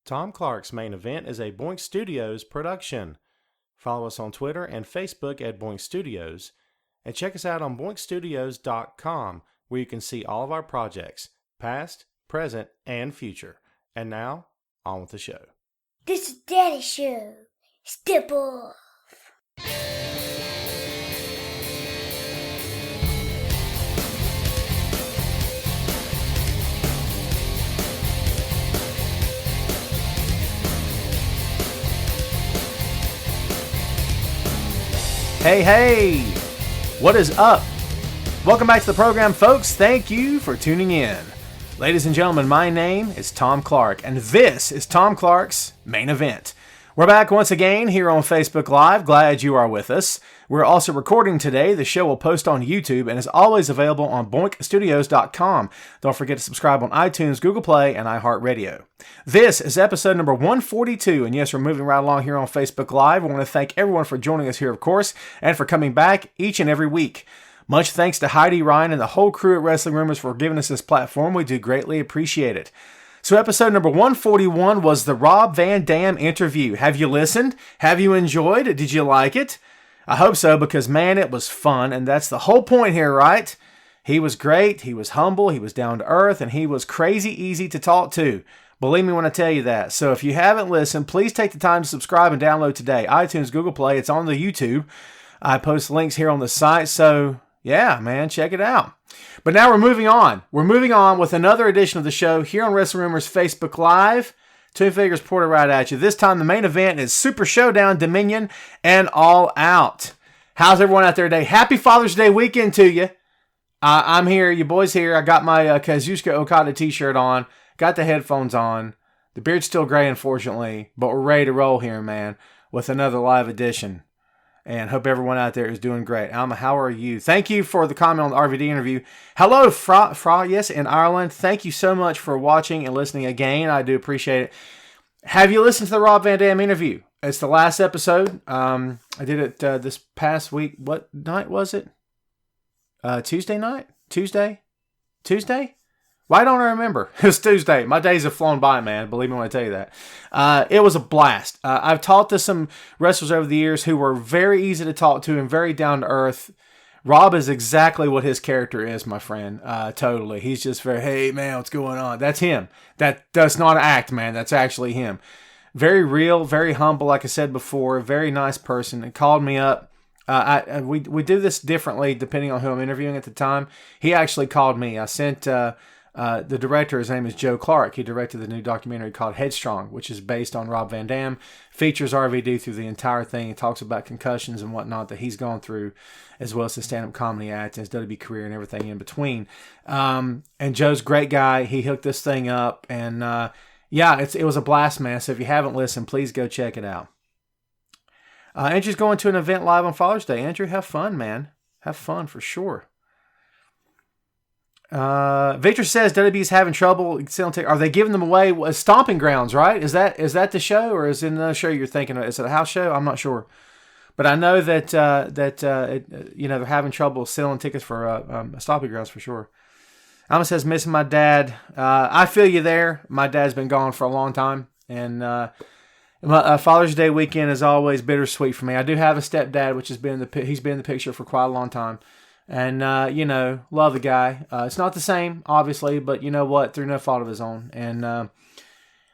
Tom Clark's Main Event is a Boink Studios production. Follow us on Twitter and Facebook at Boink Studios, and check us out on boinkstudios.com, where you can see all of our projects, past, present, and future. And now, on with the show. This is Daddy Show. Step off. Hey, what is up? Welcome back to the program, folks. Thank you for tuning in. Ladies and gentlemen, my name is Tom Clark, and this is Tom Clark's Main Event. We're back once again here on Facebook Live. Glad you are with us. We're also recording today. The show will post on YouTube and is always available on boinkstudios.com. Don't forget to subscribe on iTunes, Google Play, and iHeartRadio. This is episode number 142, and yes, we're moving right along here on Facebook Live. I want to thank everyone for joining us here, of course, and for coming back each and every week. Much thanks to Heidi, Ryan, and the whole crew at Wrestling Rumors for giving us this platform. We do greatly appreciate it. So episode number 141 was the Rob Van Dam interview. Have you listened? Have you enjoyed it? Did you like it? I hope so, because man, it was fun, and that's the whole point here, right? He was great, he was humble, he was down to earth, and he was crazy easy to talk to. Believe me when I tell you that. So if you haven't listened, please take the time to subscribe and download today. iTunes, Google Play, it's on the YouTube. I post links here on the site, so yeah, man, check it out. But now we're moving on. We're moving on with another edition of the show here on Wrestling Rumors Facebook Live. Two figures poured right at you. This time the main event is Super ShowDown, Dominion, and All Out. How's everyone out there today? Happy Father's Day weekend to you. I'm here. You boys here. I got my Kazuchika Okada t-shirt on. Got the headphones on. The beard's still gray, unfortunately, but we're ready to roll here, man, with another live edition. And hope everyone out there is doing great. Alma, how are you? Thank you for the comment on the RVD interview. Hello, Fra, yes, in Ireland. Thank you so much for watching and listening again. I do appreciate it. Have you listened to the Rob Van Dam interview? It's the last episode. I did it this past week. What night was it? Tuesday night? Tuesday? Why don't I remember? It was Tuesday. My days have flown by, man. Believe me when I tell you that. It was a blast. I've talked to some wrestlers over the years who were very easy to talk to and very down to earth. Rob is exactly what his character is, my friend. Totally. He's just very, hey, man, what's going on? That's him. That does not act, man. That's actually him. Very real, very humble, like I said before. Very nice person. He called me up. We do this differently depending on who I'm interviewing at the time. He actually called me. I sent the director, his name is Joe Clark. He directed the new documentary called Headstrong, which is based on Rob Van Dam. Features RVD through the entire thing. He talks about concussions and whatnot that he's gone through, as well as his stand-up comedy act and his WWE career and everything in between. And Joe's a great guy. He hooked this thing up. And yeah, it was a blast, man. So if you haven't listened, please go check it out. Andrew's going to an event live on Father's Day. Andrew, have fun, man. Have fun for sure. Victor says WWE's having trouble. Are they giving them away as stomping grounds, right? Is that the show, or is it another show you're thinking of? Is it a house show? I'm not sure. But I know that they're having trouble selling tickets for stomping grounds for sure. Alma says, missing my dad. I feel you there. My dad's been gone for a long time. And Father's Day weekend is always bittersweet for me. I do have a stepdad, which he's been in the picture for quite a long time. And, love the guy. It's not the same, obviously, but you know what? Through no fault of his own. And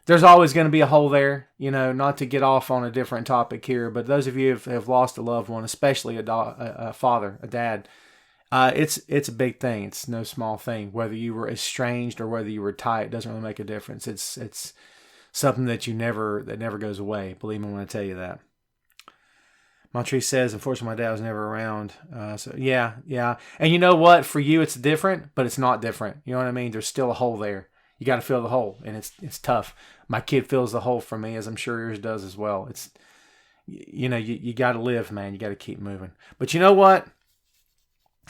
there's always going to be a hole there, not to get off on a different topic here. But those of you who have lost a loved one, especially a father, a dad, it's a big thing. It's no small thing. Whether you were estranged or whether you were tight, it doesn't really make a difference. It's something that never goes away. Believe me when I tell you that. Montrese says, unfortunately, my dad was never around. So yeah. And you know what? For you, it's different, but it's not different. You know what I mean? There's still a hole there. You got to fill the hole, and it's tough. My kid fills the hole for me, as I'm sure yours does as well. It's, you got to live, man. You got to keep moving. But you know what?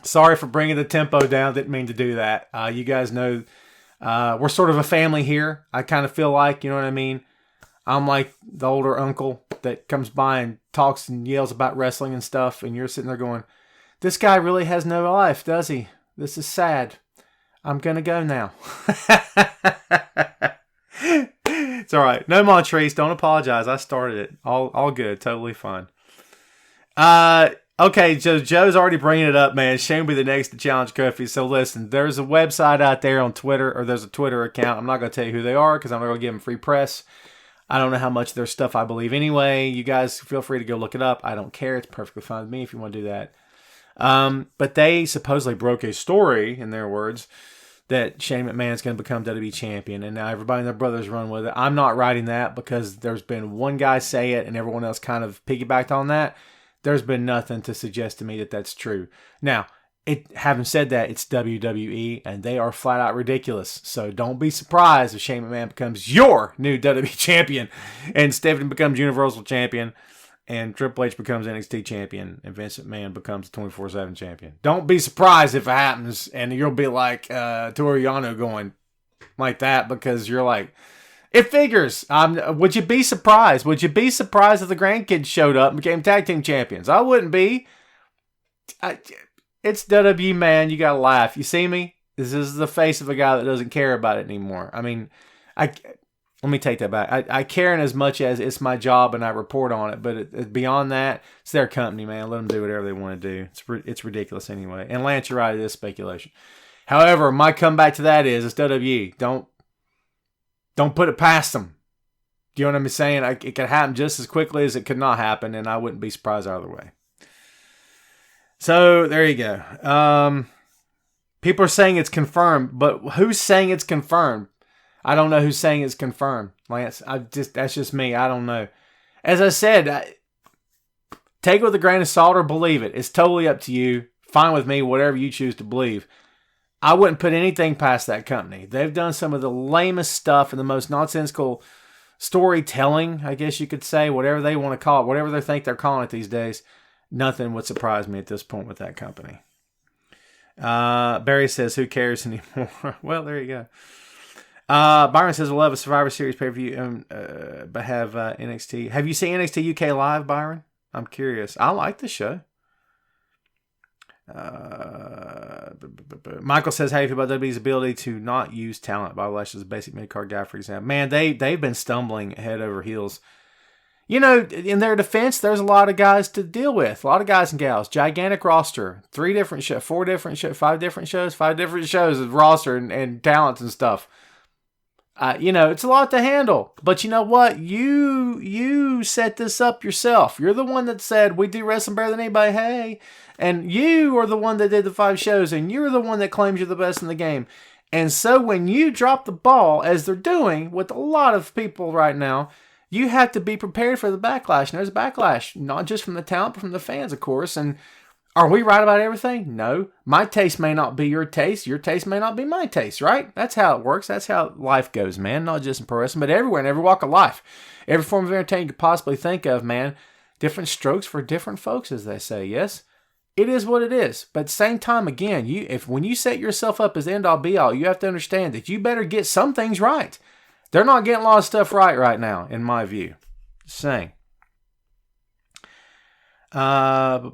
Sorry for bringing the tempo down. Didn't mean to do that. You guys know we're sort of a family here. I kind of feel like, you know what I mean? I'm like the older uncle that comes by and talks and yells about wrestling and stuff, and you're sitting there going, this guy really has no life, does he? This is sad. I'm going to go now. It's all right. No, Montrese, don't apologize. I started it. All good. Totally fine. Okay, Joe's already bringing it up, man. Shane will be the next to challenge Kofi. So listen, there's a website out there on Twitter, or there's a Twitter account. I'm not going to tell you who they are because I'm not going to give them free press. I don't know how much of their stuff I believe anyway. You guys feel free to go look it up. I don't care. It's perfectly fine with me if you want to do that. But they supposedly broke a story, in their words, that Shane McMahon's going to become WWE champion, and now everybody and their brothers run with it. I'm not writing that because there's been one guy say it and everyone else kind of piggybacked on that. There's been nothing to suggest to me that that's true. Now, having said that, it's WWE, and they are flat out ridiculous. So don't be surprised if Shane McMahon becomes your new WWE champion, and Stephanie becomes Universal champion, and Triple H becomes NXT champion, and Vince McMahon becomes 24/7 champion. Don't be surprised if it happens, and you'll be like Toru Yano going like that because you're like, it figures. Would you be surprised? Would you be surprised if the grandkids showed up and became tag team champions? I wouldn't be. It's WWE, man. You got to laugh. You see me? This is the face of a guy that doesn't care about it anymore. I mean, let me take that back. I care in as much as it's my job and I report on it. But beyond that, it's their company, man. Let them do whatever they want to do. It's ridiculous anyway. And Lance, you're right. It is speculation. However, my comeback to that is it's WWE. Don't put it past them. Do you know what I'm saying? It could happen just as quickly as it could not happen, and I wouldn't be surprised either way. So, there you go. People are saying it's confirmed, but who's saying it's confirmed? I don't know who's saying it's confirmed, Lance. That's just me. I don't know. As I said, take it with a grain of salt or believe it. It's totally up to you. Fine with me, whatever you choose to believe. I wouldn't put anything past that company. They've done some of the lamest stuff and the most nonsensical storytelling, I guess you could say, whatever they want to call it, whatever they think they're calling it these days. Nothing would surprise me at this point with that company. Barry says, who cares anymore? Well, there you go. Byron says, we'll have a Survivor Series pay-per-view, but have NXT. Have you seen NXT UK live, Byron? I'm curious. I like the show. Michael says, how do you feel about WWE's ability to not use talent? Bob Lashley's a basic mid-card guy, for example. Man, they've been stumbling head over heels. You know, in their defense, there's a lot of guys to deal with. A lot of guys and gals. Gigantic roster. 3 different shows, 4 different shows, 5 different shows, 5 different shows of roster and talents and stuff. You know, it's a lot to handle. But you know what? You set this up yourself. You're the one that said, we do wrestling better than anybody. Hey. And you are the one that did the 5 shows. And you're the one that claims you're the best in the game. And so when you drop the ball, as they're doing with a lot of people right now, you have to be prepared for the backlash. And there's a backlash. Not just from the talent, but from the fans, of course. And are we right about everything? No. My taste may not be your taste. Your taste may not be my taste, right? That's how it works. That's how life goes, man. Not just in pro wrestling, but everywhere, in every walk of life. Every form of entertainment you could possibly think of, man. Different strokes for different folks, as they say, yes? It is what it is. But at the same time, again, when you set yourself up as the end-all be-all, you have to understand that you better get some things right. They're not getting a lot of stuff right now, in my view. Just saying. Starting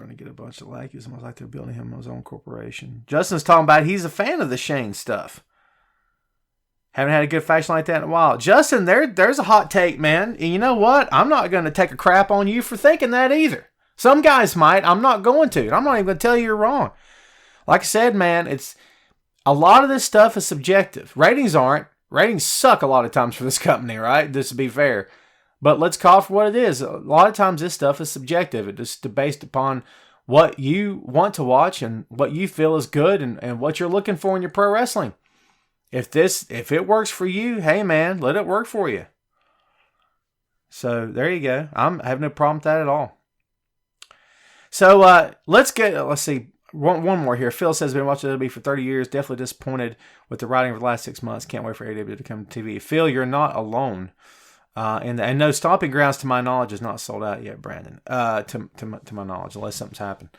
to get a bunch of likes. Almost like they're building him his own corporation. Justin's talking about he's a fan of the Shane stuff. Haven't had a good faction like that in a while. Justin, there's a hot take, man. And you know what? I'm not going to take a crap on you for thinking that either. Some guys might. I'm not going to. And I'm not even going to tell you you're wrong. Like I said, man, it's a lot of this stuff is subjective. Ratings aren't. Ratings suck a lot of times for this company, right? Just to be fair. But let's call it for what it is. A lot of times this stuff is subjective. It's just based upon what you want to watch and what you feel is good and what you're looking for in your pro wrestling. If it works for you, hey man, let it work for you. So there you go. I have no problem with that at all. So let's see. One more here. Phil says, been watching WWE for 30 years. Definitely disappointed with the writing over the last 6 months. Can't wait for AEW to come to TV. Phil, you're not alone. And no, Stomping Grounds, to my knowledge, is not sold out yet, Brandon. To my knowledge, unless something's happened.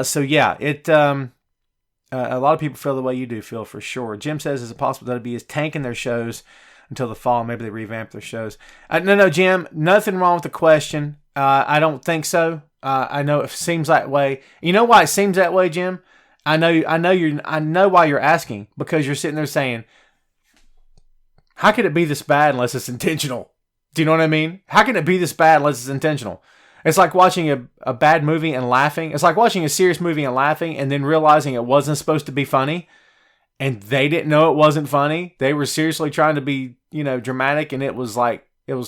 So yeah, a lot of people feel the way you do, Phil, for sure. Jim says, is it possible that WWE is tanking their shows until the fall? Maybe they revamp their shows. No, Jim, nothing wrong with the question. I don't think so. I know it seems that way. You know why it seems that way, Jim? I know why you're asking, because you're sitting there saying, how could it be this bad unless it's intentional? Do you know what I mean? How can it be this bad unless it's intentional? It's like watching a bad movie and laughing. It's like watching a serious movie and laughing and then realizing it wasn't supposed to be funny. And they didn't know it wasn't funny. They were seriously trying to be, dramatic, and it was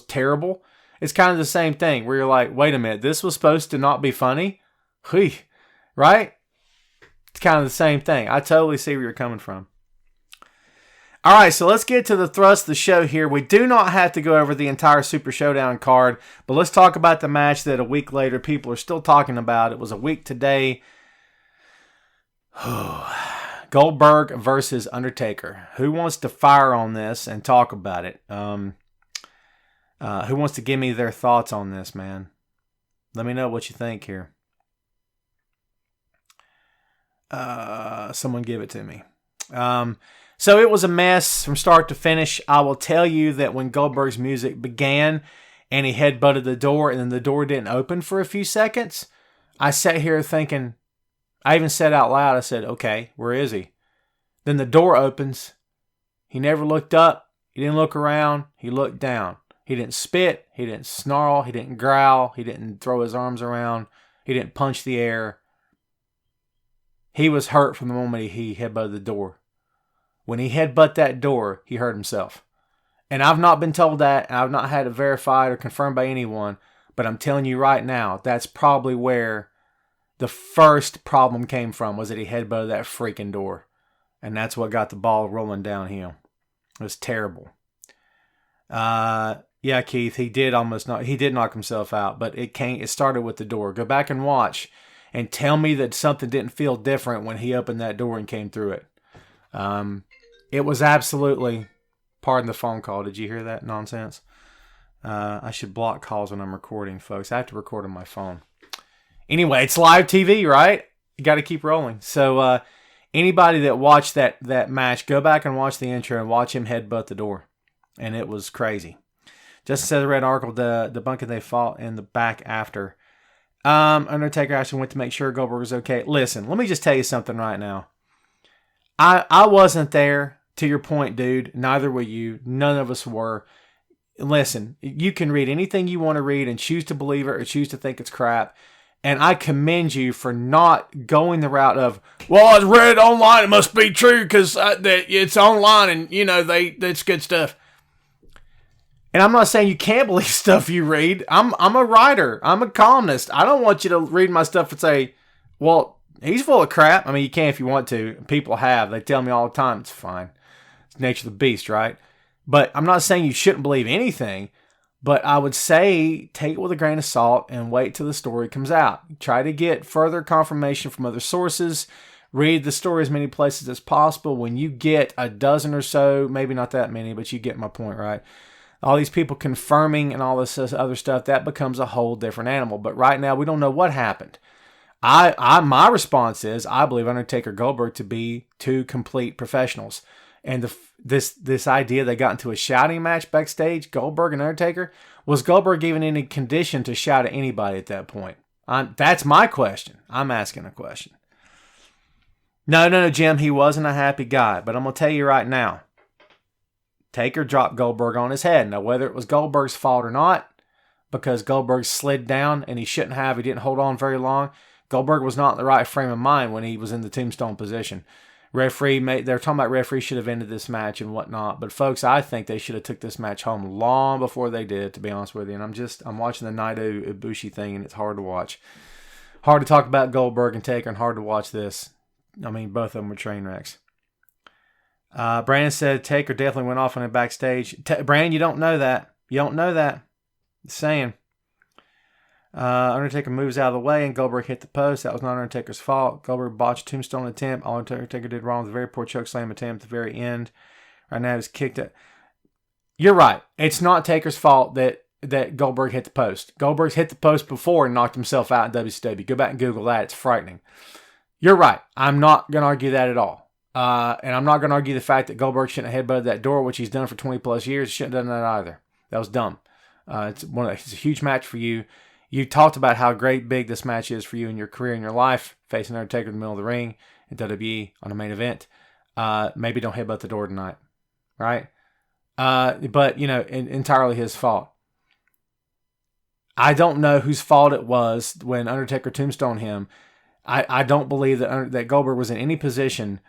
terrible. It's kind of the same thing where you're like, wait a minute, this was supposed to not be funny? Right? It's kind of the same thing. I totally see where you're coming from. All right, so let's get to the thrust of the show here. We do not have to go over the entire Super Showdown card, but let's talk about the match that a week later people are still talking about. It was a week today. Goldberg versus Undertaker. Who wants to fire on this and talk about it? Who wants to give me their thoughts on this, man? Let me know what you think here. Someone give it to me. So it was a mess from start to finish. I will tell you that when Goldberg's music began and he headbutted the door and then the door didn't open for a few seconds, I sat here thinking, I even said out loud, I said, okay, where is he? Then the door opens. He never looked up. He didn't look around. He looked down. He didn't spit. He didn't snarl. He didn't growl. He didn't throw his arms around. He didn't punch the air. He was hurt from the moment he headbutted the door. When he headbutted that door, he hurt himself. And I've not been told that, and I've not had it verified or confirmed by anyone, but I'm telling you right now, that's probably where the first problem came from, was that he headbutted that freaking door. And that's what got the ball rolling downhill. It was terrible. Yeah, Keith, he did knock himself out, but it started with the door. Go back and watch and tell me that something didn't feel different when he opened that door and came through it. It was absolutely, pardon the phone call. Did you hear that nonsense? I should block calls when I'm recording, folks. I have to record on my phone. Anyway, it's live TV, right? You got to keep rolling. So anybody that watched that match, go back and watch the intro and watch him headbutt the door. And it was crazy. Just said I read an article debunking they fought in the back after. Undertaker actually went to make sure Goldberg was okay. Listen, let me just tell you something right now. I wasn't there, to your point, dude. Neither were you. None of us were. Listen, you can read anything you want to read and choose to believe it or choose to think it's crap. And I commend you for not going the route of, well, I read it online, it must be true because it's online and, that's good stuff. And I'm not saying you can't believe stuff you read. I'm a writer. I'm a columnist. I don't want you to read my stuff and say, well, he's full of crap. I mean, you can if you want to. People have. They tell me all the time. It's fine. It's nature of the beast, right? But I'm not saying you shouldn't believe anything. But I would say take it with a grain of salt and wait till the story comes out. Try to get further confirmation from other sources. Read the story as many places as possible. When you get a dozen or so, maybe not that many, but you get my point, right? All these people confirming and all this other stuff, that becomes a whole different animal. But right now, we don't know what happened. My response is, I believe Undertaker Goldberg to be two complete professionals. And this idea they got into a shouting match backstage, Goldberg and Undertaker, was Goldberg even in any condition to shout at anybody at that point? That's my question. I'm asking a question. No, Jim, he wasn't a happy guy. But I'm going to tell you right now, Taker dropped Goldberg on his head. Now, whether it was Goldberg's fault or not, because Goldberg slid down and he didn't hold on very long, Goldberg was not in the right frame of mind when he was in the tombstone position. They're talking about referee should have ended this match and whatnot. But folks, I think they should have took this match home long before they did, to be honest with you. And I'm watching the Naito Ibushi thing and it's hard to watch. Hard to talk about Goldberg and Taker and hard to watch this. I mean, both of them were train wrecks. Brandon said Taker definitely went off on it backstage. Brandon, you don't know that. You don't know that. Just saying. Undertaker moves out of the way and Goldberg hit the post. That was not Undertaker's fault. Goldberg botched tombstone attempt. All Undertaker did wrong was a very poor chokeslam attempt at the very end. Right now he's kicked it. You're right. It's not Taker's fault that Goldberg hit the post. Goldberg's hit the post before and knocked himself out in WCW. Go back and Google that. It's frightening. You're right. I'm not going to argue that at all. And I'm not going to argue the fact that Goldberg shouldn't have headbutted that door, which he's done for 20 plus years. He shouldn't have done that either. That was dumb. It's a huge match for you. You talked about how big this match is for you in your career and your life, facing Undertaker in the middle of the ring in WWE on a main event. Maybe don't headbutt the door tonight, right? But, entirely his fault. I don't know whose fault it was when Undertaker tombstoned him. I don't believe that Goldberg was in any position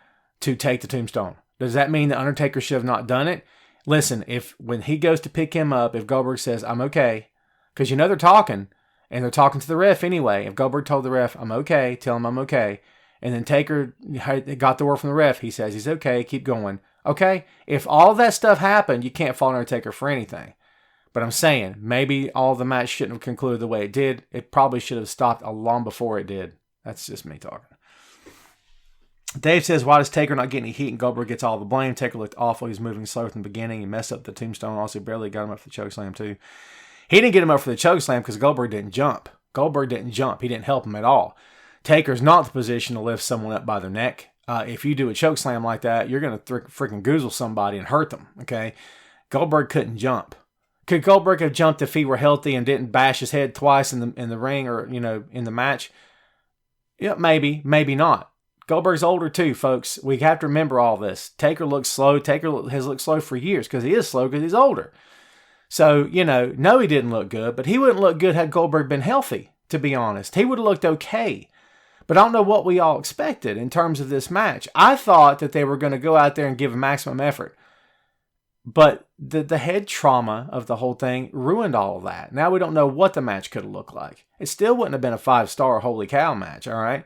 to take the tombstone. Does that mean that Undertaker should have not done it? Listen, when he goes to pick him up, if Goldberg says, I'm okay, because they're talking, and they're talking to the ref anyway. If Goldberg told the ref, I'm okay, tell him I'm okay, and then Taker got the word from the ref, he says he's okay, keep going. Okay? If all that stuff happened, you can't fault Undertaker for anything. But I'm saying, maybe all the match shouldn't have concluded the way it did. It probably should have stopped a long before it did. That's just me talking. Dave says, why does Taker not get any heat and Goldberg gets all the blame? Taker looked awful. He's moving slow from the beginning. He messed up the tombstone. Also, barely got him up for the chokeslam, too. He didn't get him up for the chokeslam because Goldberg didn't jump. He didn't help him at all. Taker's not in the position to lift someone up by their neck. If you do a chokeslam like that, you're going to freaking goozle somebody and hurt them, okay? Goldberg couldn't jump. Could Goldberg have jumped if he were healthy and didn't bash his head twice in the ring or, in the match? Yeah, maybe not. Goldberg's older too, folks. We have to remember all this. Taker looks slow. Taker has looked slow for years because he is slow because he's older. So, no, he didn't look good, but he wouldn't look good had Goldberg been healthy, to be honest. He would have looked okay. But I don't know what we all expected in terms of this match. I thought that they were going to go out there and give a maximum effort. But the head trauma of the whole thing ruined all of that. Now we don't know what the match could have looked like. It still wouldn't have been a 5-star holy cow match, all right?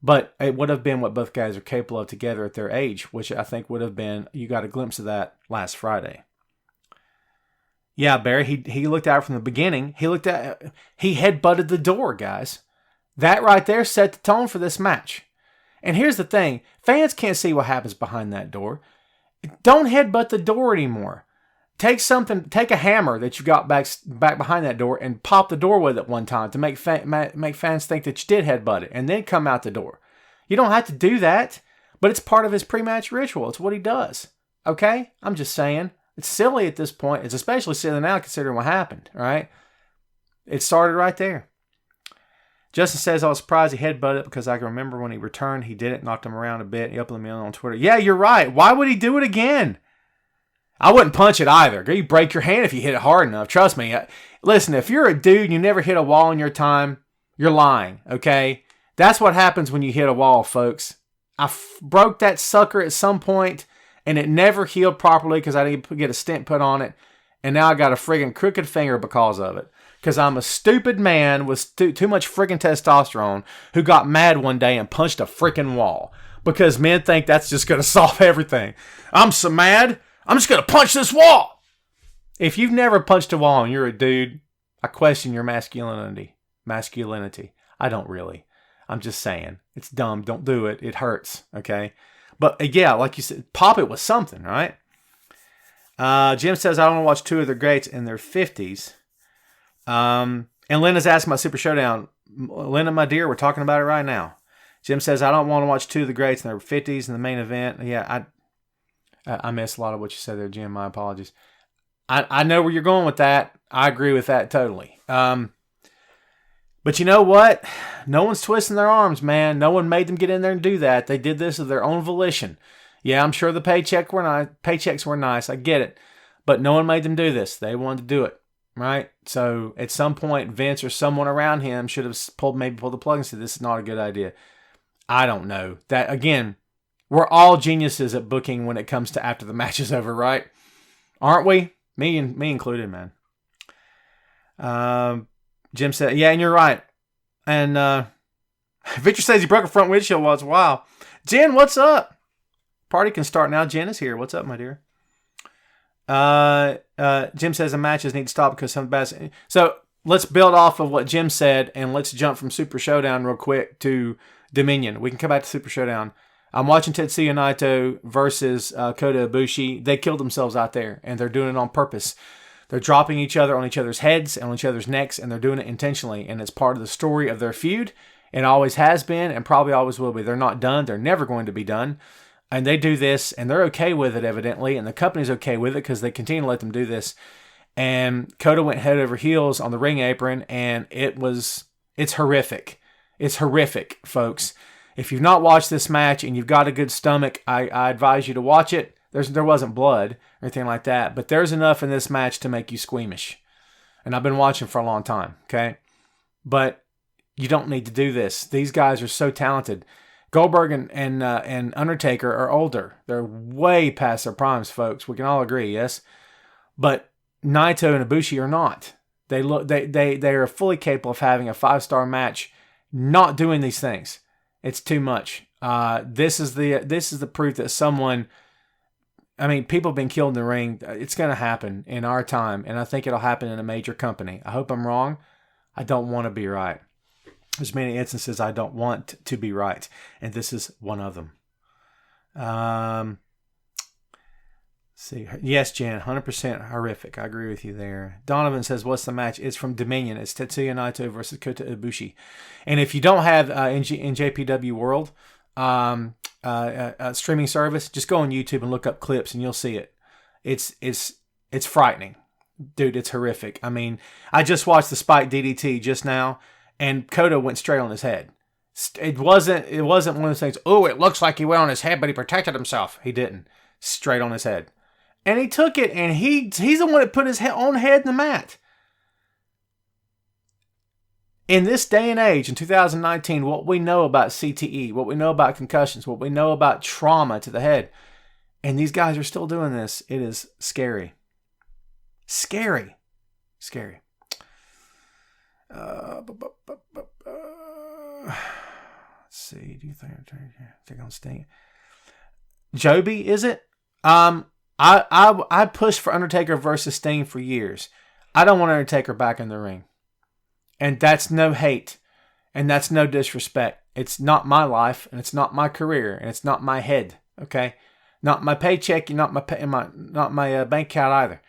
But it would have been what both guys are capable of together at their age, which I think would have been, you got a glimpse of that last Friday. Yeah, Barry, he looked out from the beginning. He headbutted the door, guys. That right there set the tone for this match. And here's the thing. Fans can't see what happens behind that door. Don't headbutt the door anymore. Take a hammer that you got back behind that door and pop the door with it one time to make fans think that you did headbutt it and then come out the door. You don't have to do that, but it's part of his pre-match ritual. It's what he does. Okay? I'm just saying. It's silly at this point. It's especially silly now considering what happened, all right? It started right there. Justin says, I was surprised he headbutted it because I can remember when he returned, he did it, knocked him around a bit. He uploaded me on Twitter. Yeah, you're right. Why would he do it again? I wouldn't punch it either. You break your hand if you hit it hard enough. Trust me. Listen, if you're a dude and you never hit a wall in your time, you're lying, okay? That's what happens when you hit a wall, folks. I broke that sucker at some point, and it never healed properly because I didn't get a stent put on it, and now I got a friggin' crooked finger because of it. Because I'm a stupid man with too much friggin' testosterone who got mad one day and punched a friggin' wall. Because men think that's just going to solve everything. I'm so mad, I'm just going to punch this wall. If you've never punched a wall and you're a dude, I question your masculinity. I don't really. I'm just saying. It's dumb. Don't do it. It hurts. Okay? But yeah, like you said, pop it with something, right? Jim says, I don't want to watch two of their greats in their 50s. And Lena's asking about Super Showdown. Lena, my dear, we're talking about it right now. Jim says, I don't want to watch two of the greats in their 50s in the main event. Yeah, I missed a lot of what you said there, Jim. My apologies. I know where you're going with that. I agree with that totally. But you know what? No one's twisting their arms, man. No one made them get in there and do that. They did this of their own volition. Yeah, I'm sure the paychecks were nice. I get it. But no one made them do this. They wanted to do it, right? So at some point, Vince or someone around him should have pulled the plug and said, this is not a good idea. I don't know. That, again, we're all geniuses at booking when it comes to after the match is over, right? Aren't we? Me included, man. Jim said, yeah, and you're right. And Victor says he broke a front windshield once. Wow. Jen, what's up? Party can start now. Jen is here. What's up, my dear? Jim says the matches need to stop because some best. So let's build off of what Jim said and let's jump from Super Showdown real quick to Dominion. We can come back to Super Showdown. I'm watching Tetsuya Naito versus Kota Ibushi. They killed themselves out there, and they're doing it on purpose. They're dropping each other on each other's heads and on each other's necks, and they're doing it intentionally, and it's part of the story of their feud. It always has been and probably always will be. They're not done. They're never going to be done. And they do this, and they're okay with it, evidently, and the company's okay with it because they continue to let them do this. And Kota went head over heels on the ring apron, and it's horrific. It's horrific, folks. If you've not watched this match and you've got a good stomach, I advise you to watch it. There wasn't blood or anything like that, but there's enough in this match to make you squeamish. And I've been watching for a long time, okay? But you don't need to do this. These guys are so talented. Goldberg and Undertaker are older. They're way past their primes, folks. We can all agree, yes? But Naito and Ibushi are not. They are fully capable of having a 5-star match, not doing these things. It's too much. This is the proof that someone. I mean, people have been killed in the ring. It's going to happen in our time, and I think it'll happen in a major company. I hope I'm wrong. I don't want to be right. There's many instances I don't want to be right, and this is one of them. See, yes, Jen, 100% horrific. I agree with you there. Donovan says, "What's the match?" It's from Dominion. It's Tetsuya Naito versus Kota Ibushi. And if you don't have NJPW World streaming service, just go on YouTube and look up clips, and you'll see it. It's frightening, dude. It's horrific. I mean, I just watched the Spike DDT just now, and Kota went straight on his head. It wasn't one of those things. Oh, it looks like he went on his head, but he protected himself. He didn't. Straight on his head. And he took it, and he's the one that put his own head in the mat. In this day and age, in 2019, what we know about CTE, what we know about concussions, what we know about trauma to the head, and these guys are still doing this, it is scary. Scary. Scary. Let's see. Do you think I'm staying? Joby, is it? I pushed for Undertaker versus Sting for years. I don't want Undertaker back in the ring. And that's no hate. And that's no disrespect. It's not my life, and it's not my career, and it's not my head. Okay? Not my paycheck, not my bank account either.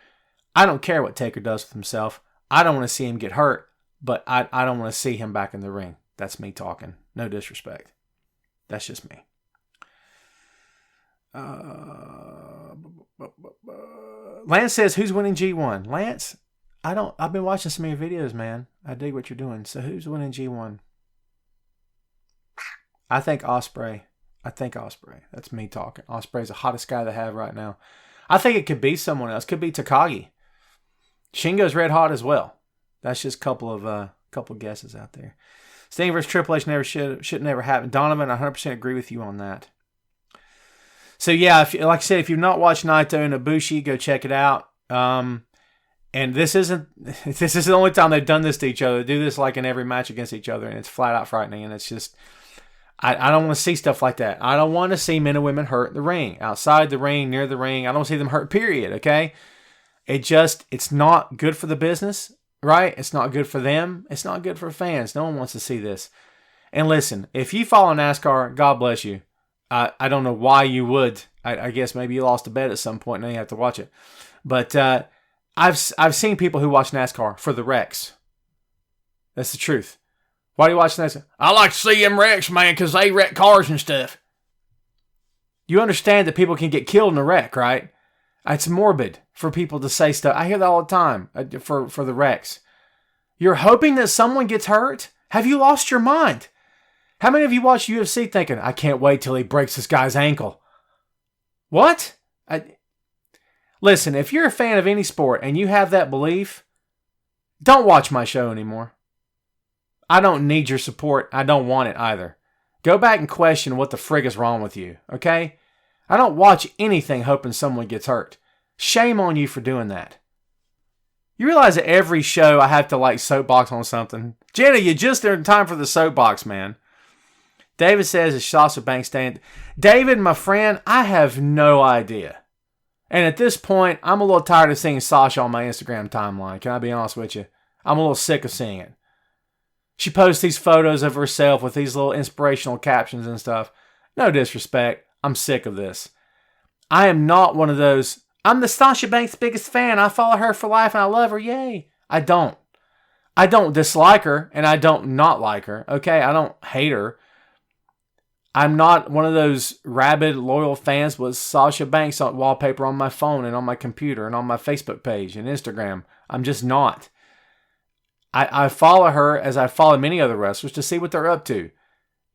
I don't care what Taker does with himself. I don't want to see him get hurt, but I don't want to see him back in the ring. That's me talking. No disrespect. That's just me. Lance says, "Who's winning G1?" Lance, I've been watching some of your videos, man. I dig what you're doing. So who's winning G1? I think Ospreay. That's me talking. Ospreay's the hottest guy they have right now. I think it could be someone else. Could be Takagi. Shingo's red hot as well. That's just a couple guesses out there. Sting versus Triple H should never happen. Donovan, I 100% agree with you on that. So yeah, like I said, if you've not watched Naito and Ibushi, go check it out. And this is the only time they've done this to each other. They do this like in every match against each other, and it's flat out frightening. And it's just, I don't want to see stuff like that. I don't want to see men and women hurt in the ring, outside the ring, near the ring. I don't see them hurt, period, okay? It's not good for the business, right? It's not good for them. It's not good for fans. No one wants to see this. And listen, if you follow NASCAR, God bless you. I don't know why you would. I guess maybe you lost a bet at some point and now you have to watch it. But I've seen people who watch NASCAR for the wrecks. That's the truth. Why do you watch NASCAR? I like to see them wrecks, man, because they wreck cars and stuff. You understand that people can get killed in a wreck, right? It's morbid for people to say stuff. I hear that all the time for the wrecks. You're hoping that someone gets hurt? Have you lost your mind? How many of you watch UFC thinking, I can't wait till he breaks this guy's ankle? What? Listen, if you're a fan of any sport and you have that belief, don't watch my show anymore. I don't need your support. I don't want it either. Go back and question what the frig is wrong with you, okay? I don't watch anything hoping someone gets hurt. Shame on you for doing that. You realize that every show I have to soapbox on something? Jenna, you just in time for the soapbox, man. David says, is Sasha Banks staying? David, my friend, I have no idea. And at this point, I'm a little tired of seeing Sasha on my Instagram timeline. Can I be honest with you? I'm a little sick of seeing it. She posts these photos of herself with these little inspirational captions and stuff. No disrespect. I'm sick of this. I am not one of those. I'm the Sasha Banks' biggest fan. I follow her for life and I love her. Yay. I don't. I don't dislike her and I don't not like her. Okay? I don't hate her. I'm not one of those rabid, loyal fans with Sasha Banks wallpaper on my phone and on my computer and on my Facebook page and Instagram. I'm just not. I follow her as I follow many other wrestlers to see what they're up to.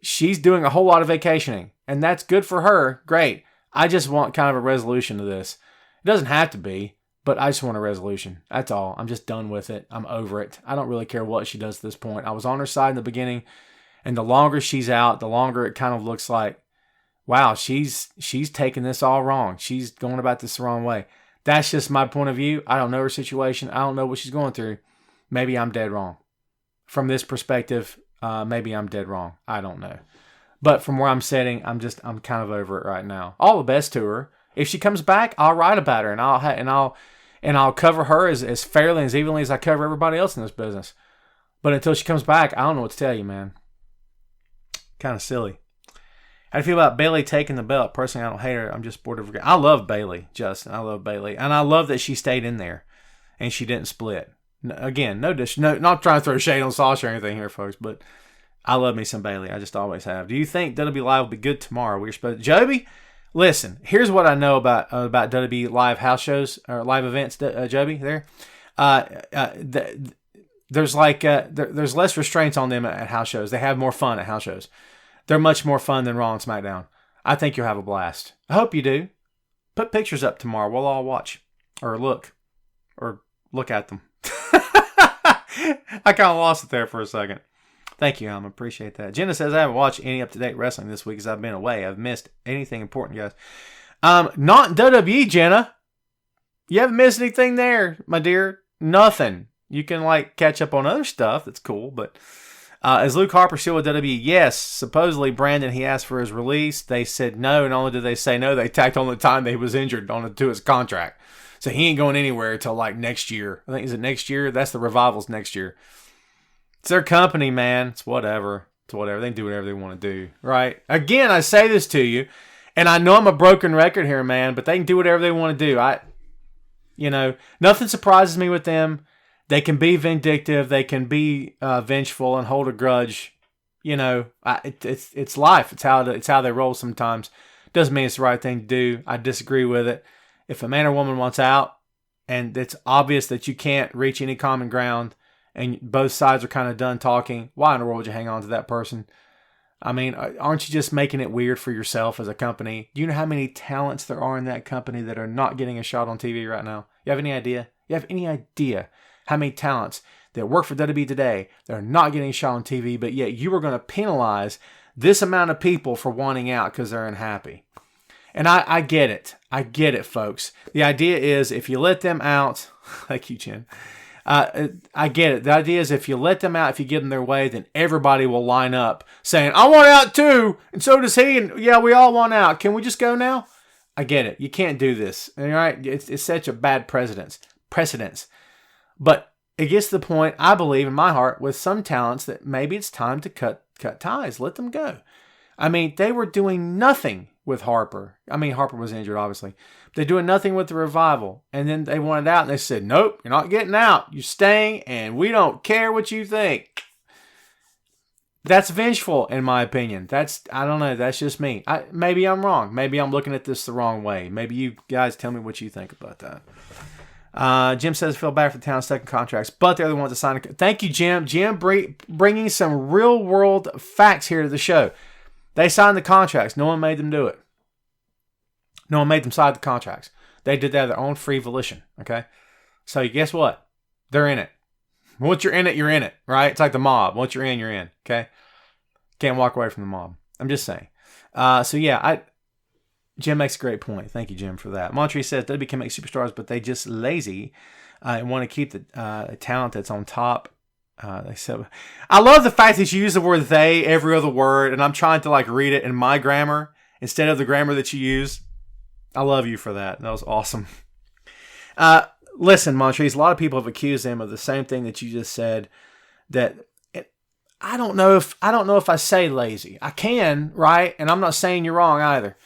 She's doing a whole lot of vacationing, and that's good for her. Great. I just want kind of a resolution to this. It doesn't have to be, but I just want a resolution. That's all. I'm just done with it. I'm over it. I don't really care what she does at this point. I was on her side in the beginning, and the longer she's out, the longer it kind of looks like, wow, she's taking this all wrong. She's going about this the wrong way. That's just my point of view. I don't know her situation. I don't know what she's going through. Maybe I'm dead wrong. From this perspective, maybe I'm dead wrong. I don't know. But from where I'm sitting, I'm kind of over it right now. All the best to her. If she comes back, I'll write about her, and I'll cover her as fairly and as evenly as I cover everybody else in this business. But until she comes back, I don't know what to tell you, man. Kind of silly. How do you feel about Bayley taking the belt? Personally, I don't hate her. I'm just bored of her. I love Bayley, Justin. I love Bayley, and I love that she stayed in there and she didn't split. Again, no, not trying to throw shade on Sasha or anything here, folks, but I love me some Bayley. I just always have. Do you think WWE Live will be good tomorrow? We're supposed to. Joby, listen. Here's what I know about WWE Live house shows or live events. Joby, there. There's there's less restraints on them at house shows. They have more fun at house shows. They're much more fun than Raw and SmackDown. I think you'll have a blast. I hope you do. Put pictures up tomorrow. We'll all watch or look at them. I kind of lost it there for a second. Thank you, Alma. Appreciate that. Jenna says, I haven't watched any up-to-date wrestling this week as I've been away. I've missed anything important, guys. Not in WWE, Jenna. You haven't missed anything there, my dear. Nothing. You can, catch up on other stuff. That's cool. But is Luke Harper still with WWE? Yes. Supposedly, Brandon, he asked for his release. They said no. Not only did they say no, they tacked on the time that he was injured to his contract. So he ain't going anywhere until next year. I think, is it next year? That's the Revival's next year. It's their company, man. It's whatever. They can do whatever they want to do, right? Again, I say this to you, and I know I'm a broken record here, man, but they can do whatever they want to do. Nothing surprises me with them. They can be vindictive. They can be vengeful and hold a grudge. It's life. It's how they roll sometimes. Doesn't mean it's the right thing to do. I disagree with it. If a man or woman wants out, and it's obvious that you can't reach any common ground, and both sides are kind of done talking, why in the world would you hang on to that person? I mean, aren't you just making it weird for yourself as a company? Do you know how many talents there are in that company that are not getting a shot on TV right now? You have any idea? You have any idea how many talents that work for WWE today that are not getting a shot on TV, but yet you are going to penalize this amount of people for wanting out because they're unhappy? And I get it. I get it, folks. The idea is if you let them out, thank you, Jen. I get it. The idea is if you let them out, if you give them their way, then everybody will line up saying, I want out too, and so does he, and yeah, we all want out. Can we just go now? I get it. You can't do this. All right? It's such a bad precedence. But it gets to the point, I believe in my heart, with some talents that maybe it's time to cut ties. Let them go. I mean, they were doing nothing with Harper. I mean, Harper was injured, obviously. They're doing nothing with the Revival. And then they wanted out, and they said, nope, you're not getting out. You're staying, and we don't care what you think. That's vengeful, in my opinion. I don't know. That's just me. Maybe I'm wrong. Maybe I'm looking at this the wrong way. Maybe you guys tell me what you think about that. Jim says, feel bad for the town stuck in contracts, but they're the ones that signed it. Thank you, Jim. Jim bringing some real-world facts here to the show. They signed the contracts. No one made them do it. No one made them sign the contracts. They did that of their own free volition, okay? So guess what? They're in it. Once you're in it, you're in it, right? It's like the mob. Once you're in, okay? Can't walk away from the mob. I'm just saying. Jim makes a great point. Thank you, Jim, for that. Montre says, they can make superstars, but they just lazy and want to keep the talent that's on top. They said, I love the fact that you use the word they every other word, and I'm trying to read it in my grammar instead of the grammar that you use. I love you for that. That was awesome. Listen, Montrese, a lot of people have accused him of the same thing that you just said. That I don't know if I say lazy. I can, right? And I'm not saying you're wrong either.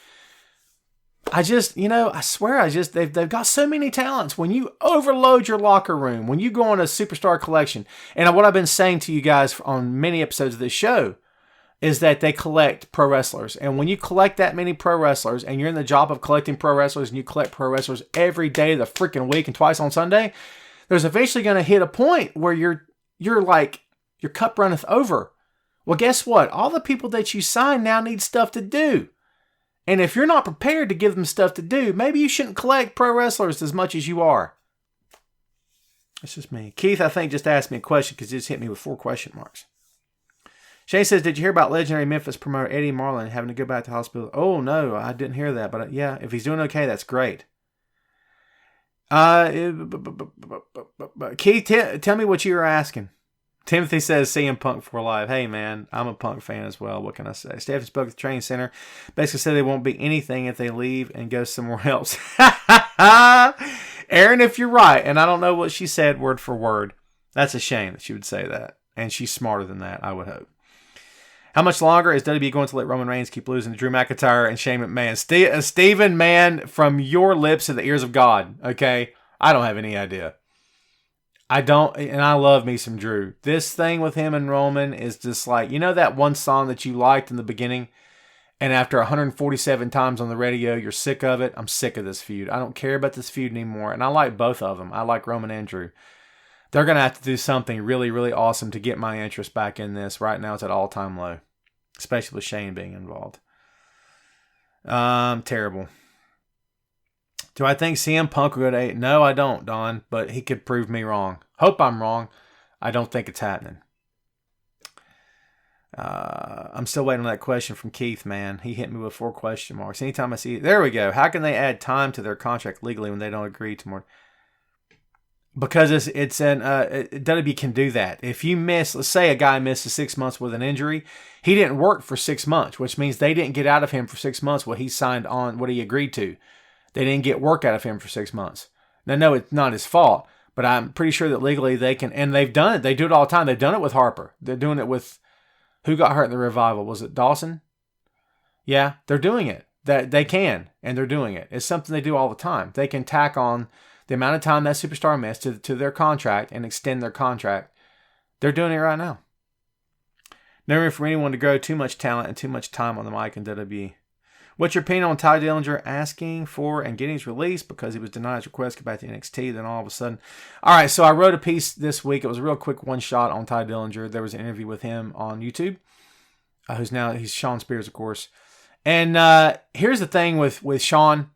I just, I swear, they've got so many talents. When you overload your locker room, when you go on a superstar collection, and what I've been saying to you guys on many episodes of this show is that they collect pro wrestlers. And when you collect that many pro wrestlers, and you're in the job of collecting pro wrestlers, and you collect pro wrestlers every day of the freaking week and twice on Sunday, there's eventually going to hit a point where you're like, your cup runneth over. Well, guess what? All the people that you sign now need stuff to do. And if you're not prepared to give them stuff to do, maybe you shouldn't collect pro wrestlers as much as you are. That's just me. Keith, I think, just asked me a question because he just hit me with 4 question marks. Shane says, did you hear about legendary Memphis promoter Eddie Marlin having to go back to the hospital? Oh, no, I didn't hear that. But yeah, if he's doing okay, that's great. Keith, tell me what you were asking. Timothy says, CM Punk for live. Hey, man, I'm a Punk fan as well. What can I say? Stephanie spoke at the training center. Basically said they won't be anything if they leave and go somewhere else. Aaron, if you're right, and I don't know what she said word for word, that's a shame that she would say that. And she's smarter than that, I would hope. How much longer is WWE going to let Roman Reigns keep losing to Drew McIntyre and Shane McMahon? Stephen, man, from your lips to the ears of God, okay? I don't have any idea. I don't, and I love me some Drew. This thing with him and Roman is just like, you know that one song that you liked in the beginning, and after 147 times on the radio, you're sick of it? I'm sick of this feud. I don't care about this feud anymore, and I like both of them. I like Roman and Drew. They're going to have to do something really, really awesome to get my interest back in this. Right now, it's at all-time low, especially with Shane being involved. Terrible. Do I think CM Punk will go to 8? No, I don't, Don, but he could prove me wrong. Hope I'm wrong. I don't think it's happening. I'm still waiting on that question from Keith, man. He hit me with 4 question marks. Anytime I see it. There we go. How can they add time to their contract legally when they don't agree to more? Because WWE can do that. If you miss, let's say a guy misses 6 months with an injury, he didn't work for 6 months, which means they didn't get out of him for 6 months what he signed on, what he agreed to. They didn't get work out of him for 6 months. Now, no, it's not his fault, but I'm pretty sure that legally they can, and they've done it. They do it all the time. They've done it with Harper. They're doing it with, who got hurt in the revival? Was it Dawson? Yeah, they're doing it. That they can, and they're doing it. It's something they do all the time. They can tack on the amount of time that superstar missed to their contract and extend their contract. They're doing it right now. No room for anyone to grow too much talent and too much time on the mic in WWE. What's your opinion on Ty Dillinger asking for and getting his release because he was denied his request to go back to NXT? Then all of a sudden, all right. So I wrote a piece this week. It was a real quick one shot on Ty Dillinger. There was an interview with him on YouTube. He's Sean Spears, of course. And here's the thing with Sean.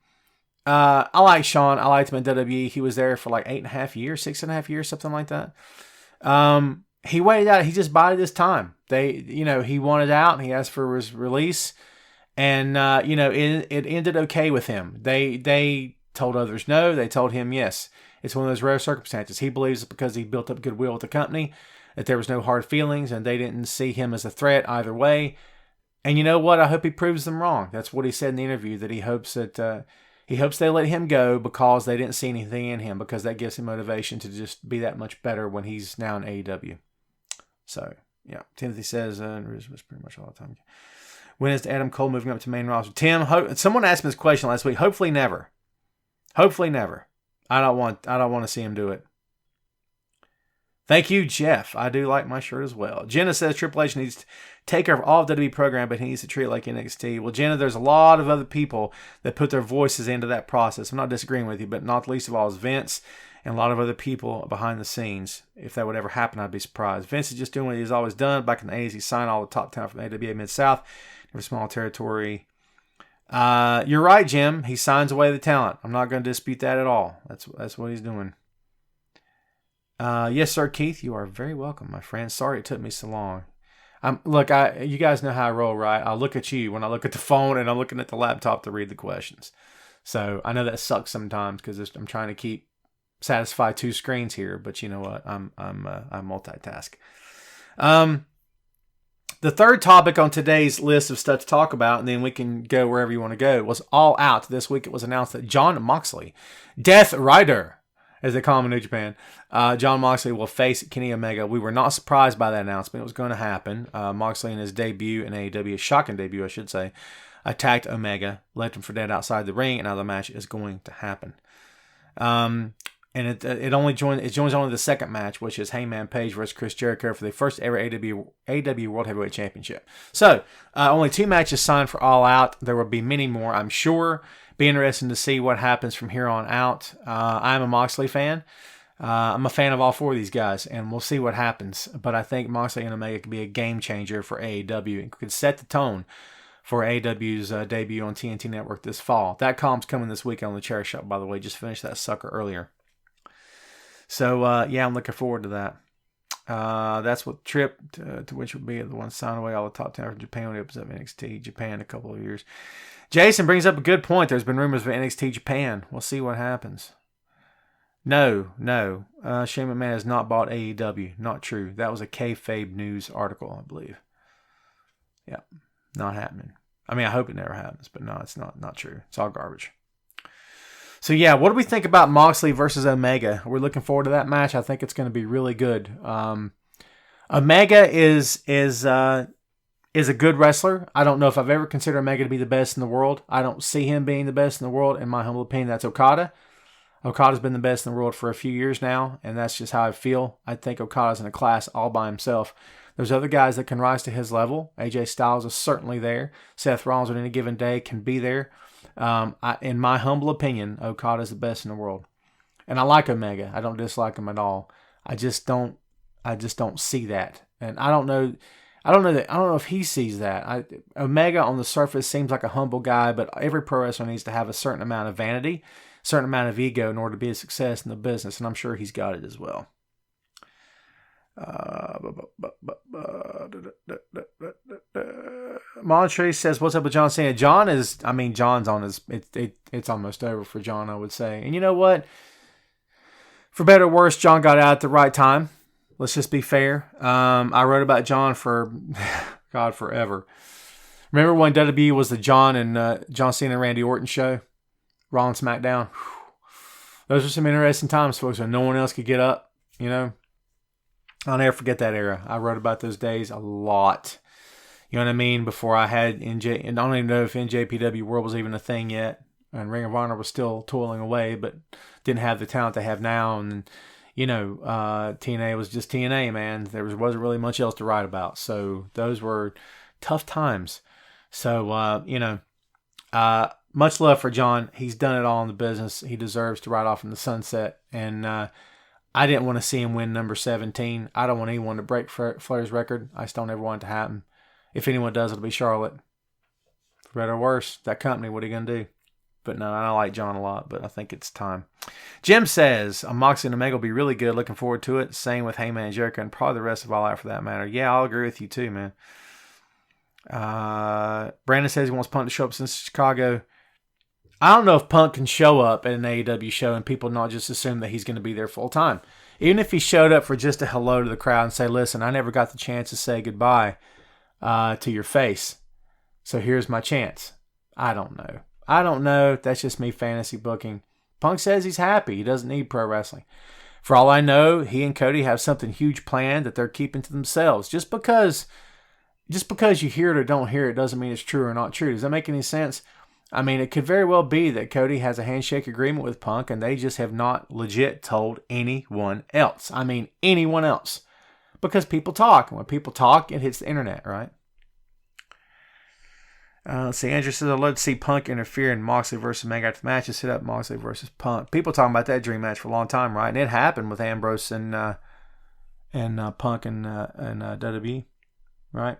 I like Sean. I liked him in WWE. He was there for like 8.5 years, 6.5 years, something like that. He waited out. He just bided his time. He wanted out and he asked for his release. And, it ended okay with him. They told others no. They told him yes. It's one of those rare circumstances. He believes it's because he built up goodwill with the company, that there was no hard feelings, and they didn't see him as a threat either way. And you know what? I hope he proves them wrong. That's what he said in the interview, that he hopes they let him go because they didn't see anything in him, because that gives him motivation to just be that much better when he's now in AEW. So, yeah. Timothy says, was pretty much all the time. When is Adam Cole moving up to main roster? Tim, someone asked me this question last week. Hopefully never. Hopefully never. I don't want to see him do it. Thank you, Jeff. I do like my shirt as well. Jenna says Triple H needs to take care of all of WWE program, but he needs to treat it like NXT. Well, Jenna, there's a lot of other people that put their voices into that process. I'm not disagreeing with you, but not least of all is Vince and a lot of other people behind the scenes. If that would ever happen, I'd be surprised. Vince is just doing what he's always done. Back in the 80s, he signed all the top talent from the AWA Mid-South. Every small territory. You're right, Jim. He signs away the talent. I'm not going to dispute that at all. That's what he's doing. Yes, sir, Keith. You are very welcome, my friend. Sorry it took me so long. You guys know how I roll, right? I look at you when I look at the phone, and I'm looking at the laptop to read the questions. So I know that sucks sometimes because I'm trying to satisfy 2 screens here. But you know what? I multitask. The third topic on today's list of stuff to talk about, and then we can go wherever you want to go, was All Out. This week it was announced that Jon Moxley, Death Rider, as they call him in New Japan, Jon Moxley will face Kenny Omega. We were not surprised by that announcement. It was going to happen. Moxley in his debut in AEW, a shocking debut, I should say, attacked Omega, left him for dead outside the ring, and now the match is going to happen. And it joins only the second match, which is Hangman Page versus Chris Jericho for the first ever AEW World Heavyweight Championship. So, only 2 matches signed for All Out. There will be many more, I'm sure. Be interesting to see what happens from here on out. I'm a Moxley fan. I'm a fan of all 4 of these guys, and we'll see what happens. But I think Moxley and Omega could be a game changer for AEW and could set the tone for AEW's debut on TNT Network this fall. That column's coming this week on the Chairshot, by the way. Just finished that sucker earlier. So, yeah, I'm looking forward to that. That's what Trip, to which would be the one signing away all the top talent from Japan when he opens up NXT Japan in a couple of years. Jason brings up a good point. There's been rumors of NXT Japan. We'll see what happens. No. Shane McMahon has not bought AEW. Not true. That was a kayfabe news article, I believe. Yeah, not happening. I mean, I hope it never happens, but no, it's not true. It's all garbage. So, yeah, what do we think about Moxley versus Omega? We're looking forward to that match. I think it's going to be really good. Omega is a good wrestler. I don't know if I've ever considered Omega to be the best in the world. I don't see him being the best in the world. In my humble opinion, that's Okada. Okada's been the best in the world for a few years now, and that's just how I feel. I think Okada's in a class all by himself. There's other guys that can rise to his level. AJ Styles is certainly there. Seth Rollins on any given day can be there. In my humble opinion, Okada's the best in the world. And I like Omega. I don't dislike him at all. I just don't see that. And I don't know if he sees that. Omega on the surface seems like a humble guy, but every pro wrestler needs to have a certain amount of vanity, a certain amount of ego in order to be a success in the business, and I'm sure he's got it as well. Montre says, "What's up with John Cena?" John's on his. It's almost over for John, I would say. And you know what? For better or worse, John got out at the right time. Let's just be fair. I wrote about John for God forever. Remember when WWE was the John Cena and Randy Orton show, Raw and SmackDown? Those were some interesting times, folks, when no one else could get up. You know. I'll never forget that era. I wrote about those days a lot. You know what I mean? Before I had and I don't even know if NJPW World was even a thing yet. And Ring of Honor was still toiling away, but didn't have the talent they have now. And, TNA was just TNA, man. There wasn't really much else to write about. So those were tough times. So, much love for John. He's done it all in the business. He deserves to ride off in the sunset. And, I didn't want to see him win number 17. I don't want anyone to break Flair's record. I just don't ever want it to happen. If anyone does, it'll be Charlotte. For better or worse, that company, what are you going to do? But no, I like John a lot, but I think it's time. Jim says, Moxley and Omega will be really good. Looking forward to it. Same with Heyman and Jericho, and probably the rest of All Out for that matter. Yeah, I'll agree with you too, man. Brandon says he wants Punk to show up since Chicago. I don't know if Punk can show up at an AEW show and people not just assume that he's going to be there full time. Even if he showed up for just a hello to the crowd and say, listen, I never got the chance to say goodbye to your face. So here's my chance. I don't know. That's just me fantasy booking. Punk says he's happy. He doesn't need pro wrestling. For all I know, he and Cody have something huge planned that they're keeping to themselves. Just because you hear it or don't hear it doesn't mean it's true or not true. Does that make any sense? I mean, it could very well be that Cody has a handshake agreement with Punk and they just have not legit told anyone else. I mean, anyone else. Because people talk. And when people talk, it hits the internet, right? Let's see. Andrew says, I'd love to see Punk interfere in Moxley versus Omega after the match and set up Moxley versus Punk. People talking about that dream match for a long time, right? And it happened with Ambrose and Punk and WWE, right?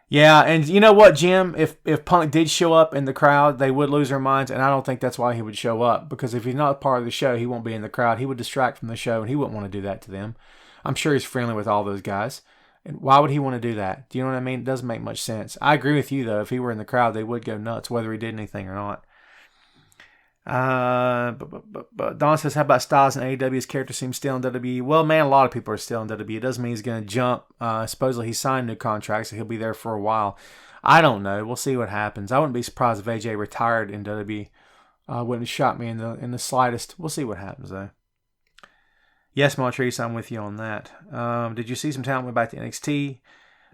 Yeah, and you know what, Jim? If Punk did show up in the crowd, they would lose their minds, and I don't think that's why he would show up. Because if he's not part of the show, he won't be in the crowd. He would distract from the show, and he wouldn't want to do that to them. I'm sure he's friendly with all those guys. And why would he want to do that? Do you know what I mean? It doesn't make much sense. I agree with you, though. If he were in the crowd, they would go nuts, whether he did anything or not. But Don says, how about Styles and AEW's character seems still in WWE? Well, man, a lot of people are still in WWE. It doesn't mean he's going to jump. Supposedly he signed new contracts, so he'll be there for a while. I don't know. We'll see what happens. I wouldn't be surprised if AJ retired in WWE. Wouldn't shock me in the slightest. We'll see what happens, though. Yes, Montrese, I'm with you on that. Did you see some talent went back to NXT?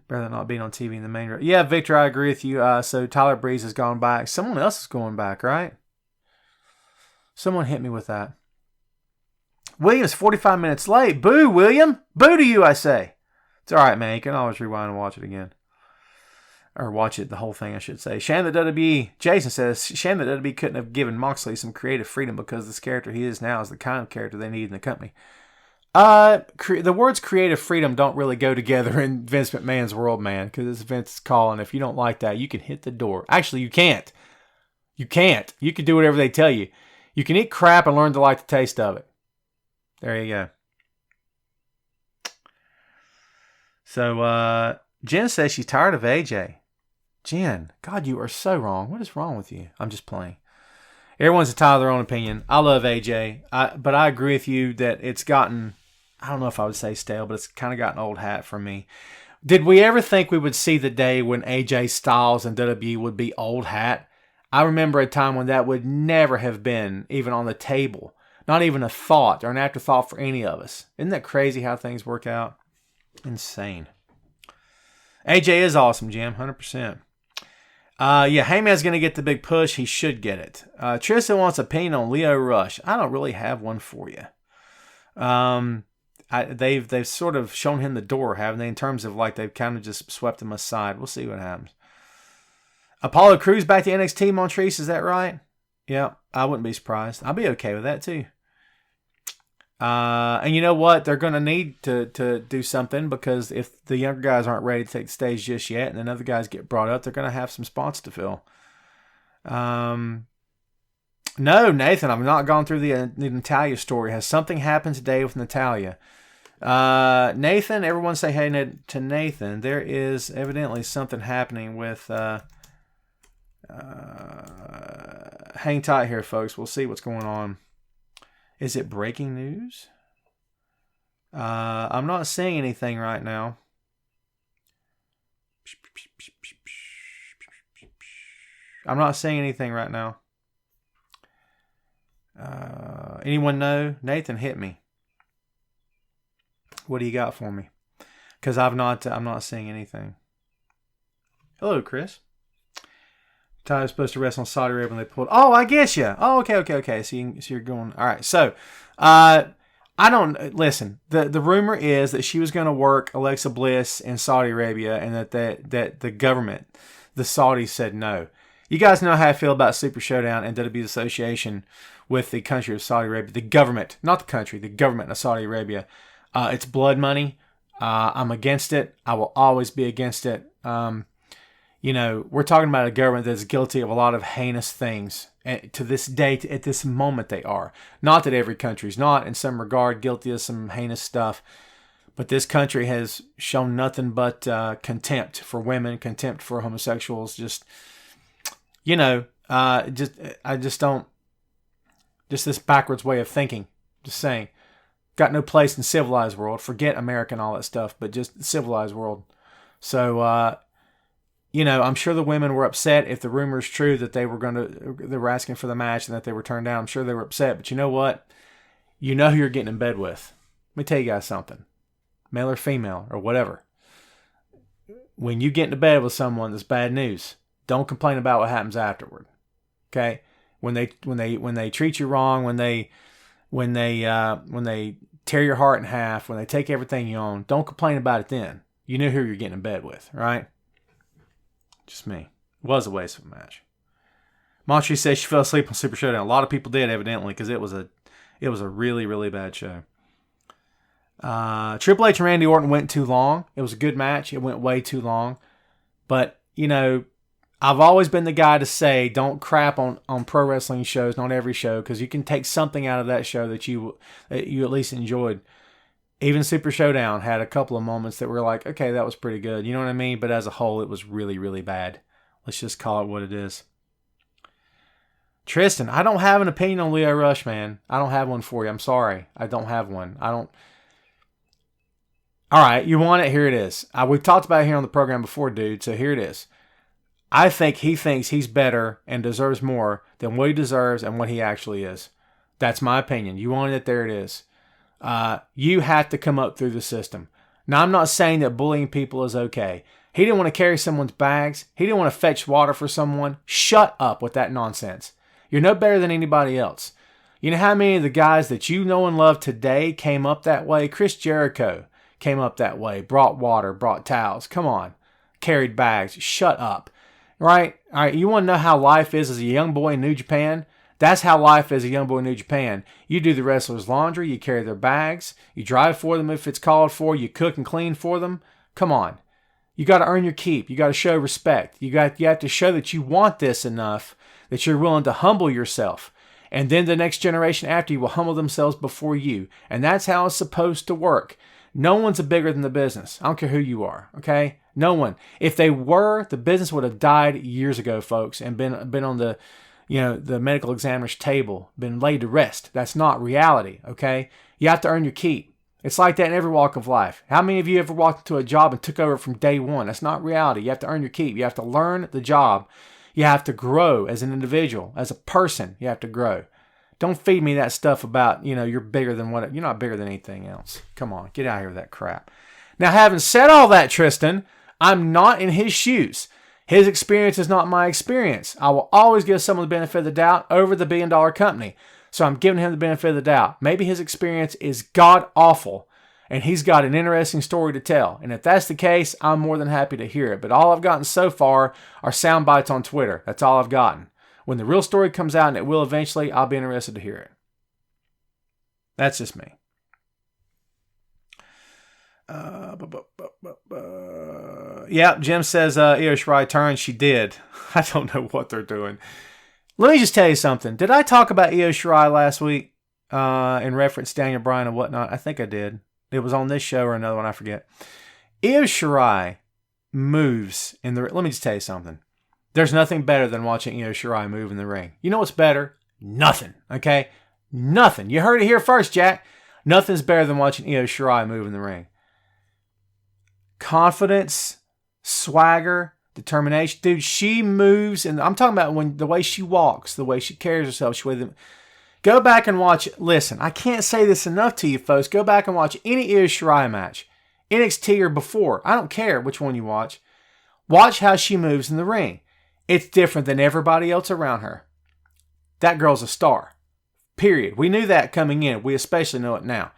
Better than not being on TV in the main room. Yeah, Victor, I agree with you. So Tyler Breeze has gone back. Someone else is going back, right? Someone hit me with that. William's 45 minutes late. Boo, William. Boo to you, I say. It's all right, man. You can always rewind and watch it again. Or watch it, the whole thing, I should say. Shame that WWE, Jason says, shame that WWE couldn't have given Moxley some creative freedom because this character he is now is the kind of character they need in the company. The words creative freedom don't really go together in Vince McMahon's world, man, because it's Vince's call, and if you don't like that, you can hit the door. Actually, you can't. You can't. You can do whatever they tell you. You can eat crap and learn to like the taste of it. There you go. So, Jen says she's tired of AJ. Jen, God, you are so wrong. What is wrong with you? I'm just playing. Everyone's entitled to their own opinion. I love AJ, but I agree with you that it's gotten, I don't know if I would say stale, but it's kind of gotten old hat for me. Did we ever think we would see the day when AJ Styles and WWE would be old hat? I remember a time when that would never have been even on the table. Not even a thought or an afterthought for any of us. Isn't that crazy how things work out? Insane. AJ is awesome, Jim. 100%. Yeah, Heyman's going to get the big push. He should get it. Tristan wants an opinion on Leo Rush. I don't really have one for you. They've sort of shown him the door, haven't they? In terms of like they've kind of just swept him aside. We'll see what happens. Apollo Crews back to NXT, Montrese. Is that right? Yeah, I wouldn't be surprised. I'll be okay with that too. And you know what? They're going to need to do something because if the younger guys aren't ready to take the stage just yet and then other guys get brought up, they're going to have some spots to fill. No, Nathan, I've not gone through the Natalya story. Has something happened today with Natalya? Nathan, everyone say hey to Nathan. There is evidently something happening with... hang tight here, folks. We'll see what's going on. Is it breaking news? I'm not seeing anything right now. I'm not seeing anything right now. Anyone know? Nathan, hit me. What do you got for me? Because I'm not seeing anything. Hello, Chris. Ty was supposed to wrestle in Saudi Arabia when they pulled. Oh, I get you. Oh, okay. So you're going. All right. So, I don't listen. The rumor is that she was going to work Alexa Bliss in Saudi Arabia, and that the government, the Saudis, said no. You guys know how I feel about Super Showdown and WWE's association with the country of Saudi Arabia. The government, not the country, the government of Saudi Arabia. It's blood money. I'm against it. I will always be against it. You know, we're talking about a government that's guilty of a lot of heinous things. To this date, at this moment, they are. Not that every country's not, in some regard, guilty of some heinous stuff. But this country has shown nothing but contempt for women, contempt for homosexuals. Just, you know, I just don't. Just this backwards way of thinking. Just saying. Got no place in civilized world. Forget America and all that stuff, but just civilized world. So, you know, I'm sure the women were upset if the rumor is true that they were asking for the match and that they were turned down. I'm sure they were upset, but you know what? You know who you're getting in bed with. Let me tell you guys something. Male or female or whatever. When you get into bed with someone, that's bad news. Don't complain about what happens afterward. Okay? When they treat you wrong, when they tear your heart in half, when they take everything you own, don't complain about it then. You know who you're getting in bed with, right? Just me. It was a waste of a match. Montreal says she fell asleep on Super Showdown. A lot of people did, evidently, because it was a really, really bad show. Triple H and Randy Orton went too long. It was a good match. It went way too long. But, you know, I've always been the guy to say don't crap on pro wrestling shows, not every show, because you can take something out of that show that you at least enjoyed. Even Super Showdown had a couple of moments that were like, okay, that was pretty good. You know what I mean? But as a whole, it was really, really bad. Let's just call it what it is. Tristan, I don't have an opinion on Leo Rush, man. I don't have one for you. I'm sorry. I don't have one. All right, you want it? Here it is. We've talked about it here on the program before, dude, so here it is. I think he thinks he's better and deserves more than what he deserves and what he actually is. That's my opinion. You want it? There it is. You have to come up through the system. Now, I'm not saying that bullying people is okay. He didn't want to carry someone's bags. He didn't want to fetch water for someone. Shut up with that nonsense. You're no better than anybody else. You know how many of the guys that you know and love today came up that way? Chris Jericho came up that way. Brought water, brought towels. Come on. Carried bags. Shut up. Right? All right. You want to know how life is as a young boy in New Japan? That's how life is a young boy in New Japan. You do the wrestlers' laundry. You carry their bags. You drive for them if it's called for. You cook and clean for them. Come on. You got to earn your keep. You got to show respect. You have to show that you want this enough that you're willing to humble yourself. And then the next generation after you will humble themselves before you. And that's how it's supposed to work. No one's bigger than the business. I don't care who you are, okay? No one. If they were, the business would have died years ago, folks, and been on the medical examiner's table, been laid to rest. That's not reality, okay? You have to earn your keep. It's like that in every walk of life. How many of you ever walked into a job and took over from day one? That's not reality. You have to earn your keep. You have to learn the job. You have to grow as an individual, as a person. You have to grow. Don't feed me that stuff about, you're bigger than what, you're not bigger than anything else. Come on, get out of here with that crap. Now, having said all that, Tristan, I'm not in his shoes. His experience is not my experience. I will always give someone the benefit of the doubt over the billion-dollar company. So I'm giving him the benefit of the doubt. Maybe his experience is god-awful, and he's got an interesting story to tell. And if that's the case, I'm more than happy to hear it. But all I've gotten so far are sound bites on Twitter. That's all I've gotten. When the real story comes out, and it will eventually, I'll be interested to hear it. That's just me. Yeah, Jim says Io Shirai turned. She did. I don't know what they're doing. Let me just tell you something. Did I talk about Io Shirai last week in reference to Daniel Bryan and whatnot? I think I did. It was on this show or another one, I forget. Io Shirai moves in the... Let me just tell you something. There's nothing better than watching Io Shirai move in the ring. You know what's better? Nothing, okay? Nothing. You heard it here first, Jack. Nothing's better than watching Io Shirai move in the ring. Confidence, swagger, determination. Dude, she moves, and I'm talking about the way she walks, the way she carries herself. Go back and watch. Listen, I can't say this enough to you, folks. Go back and watch any Io Shirai match, NXT or before. I don't care which one you watch. Watch how she moves in the ring. It's different than everybody else around her. That girl's a star. Period. We knew that coming in. We especially know it now.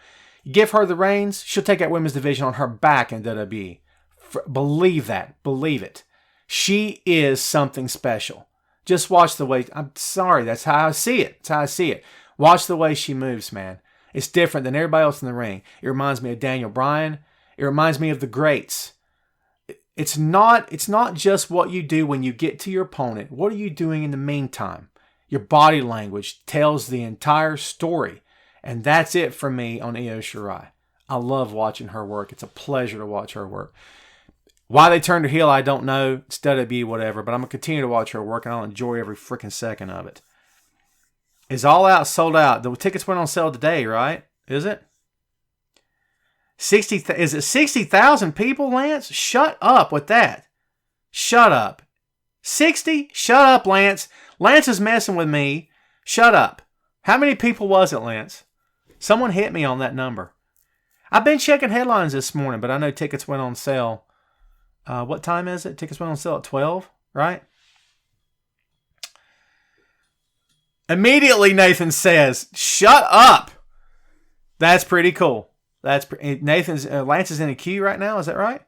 You give her the reins, she'll take that women's division on her back in WWE. Believe that. Believe it. She is something special. Just watch the way... I'm sorry, that's how I see it. That's how I see it. Watch the way she moves, man. It's different than everybody else in the ring. It reminds me of Daniel Bryan. It reminds me of the greats. It's not just what you do when you get to your opponent. What are you doing in the meantime? Your body language tells the entire story. And that's it for me on Io Shirai. I love watching her work. It's a pleasure to watch her work. Why they turned her heel, I don't know. It's WWE, whatever. But I'm going to continue to watch her work, and I'll enjoy every freaking second of it. Is All Out sold out? The tickets went on sale today, right? Is it? Is it 60,000 people, Lance? Shut up with that. Shut up. 60? Shut up, Lance. Lance is messing with me. Shut up. How many people was it, Lance? Someone hit me on that number. I've been checking headlines this morning, but I know tickets went on sale. What time is it? Tickets went on sale at 12, right? Immediately, Nathan says, shut up. That's pretty cool. Lance is in a queue right now. Is that right?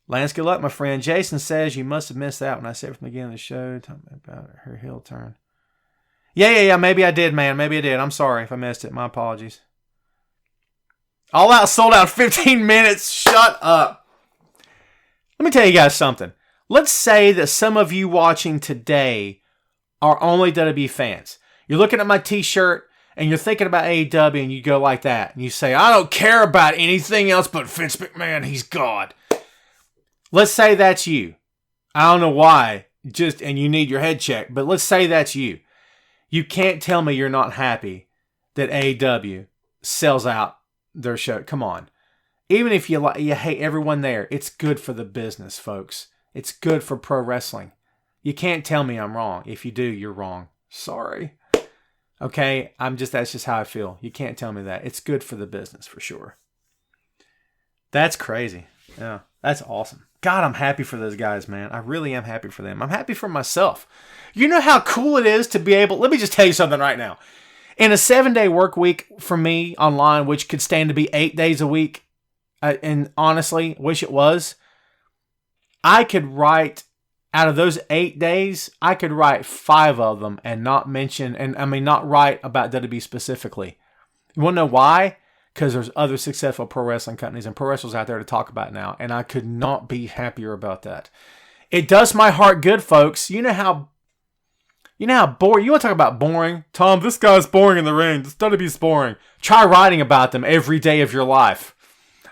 Lance, good luck, my friend. Jason says you must have missed that when I said from the beginning of the show. Talking about her heel turn. Yeah. Maybe I did, man. Maybe I did. I'm sorry if I missed it. My apologies. All Out sold out 15 minutes. Shut up. Let me tell you guys something. Let's say that some of you watching today are only WWE fans. You're looking at my t-shirt and you're thinking about AEW and you go like that. And you say, I don't care about anything else but Vince McMahon. He's God. Let's say that's you. I don't know why. And you need your head checked. But let's say that's you. You can't tell me you're not happy that AEW sells out their show. Come on. Even if you hate everyone there, it's good for the business, folks. It's good for pro wrestling. You can't tell me I'm wrong. If you do, you're wrong. Sorry. Okay, that's just how I feel. You can't tell me that. It's good for the business for sure. That's crazy. Yeah, that's awesome. God, I'm happy for those guys, man. I really am happy for them. I'm happy for myself. You know how cool it is to be able... Let me just tell you something right now. In a 7-day work week for me online, which could stand to be 8 days a week, and honestly, wish it was, I could write out of those 8 days, I could write 5 of them and not mention, not write about WWE specifically. You want to know why? Because there's other successful pro wrestling companies and pro wrestlers out there to talk about now, and I could not be happier about that. It does my heart good, folks. You know how boring. You want to talk about boring? Tom, this guy's boring in the ring. This WWE's boring. Try writing about them every day of your life.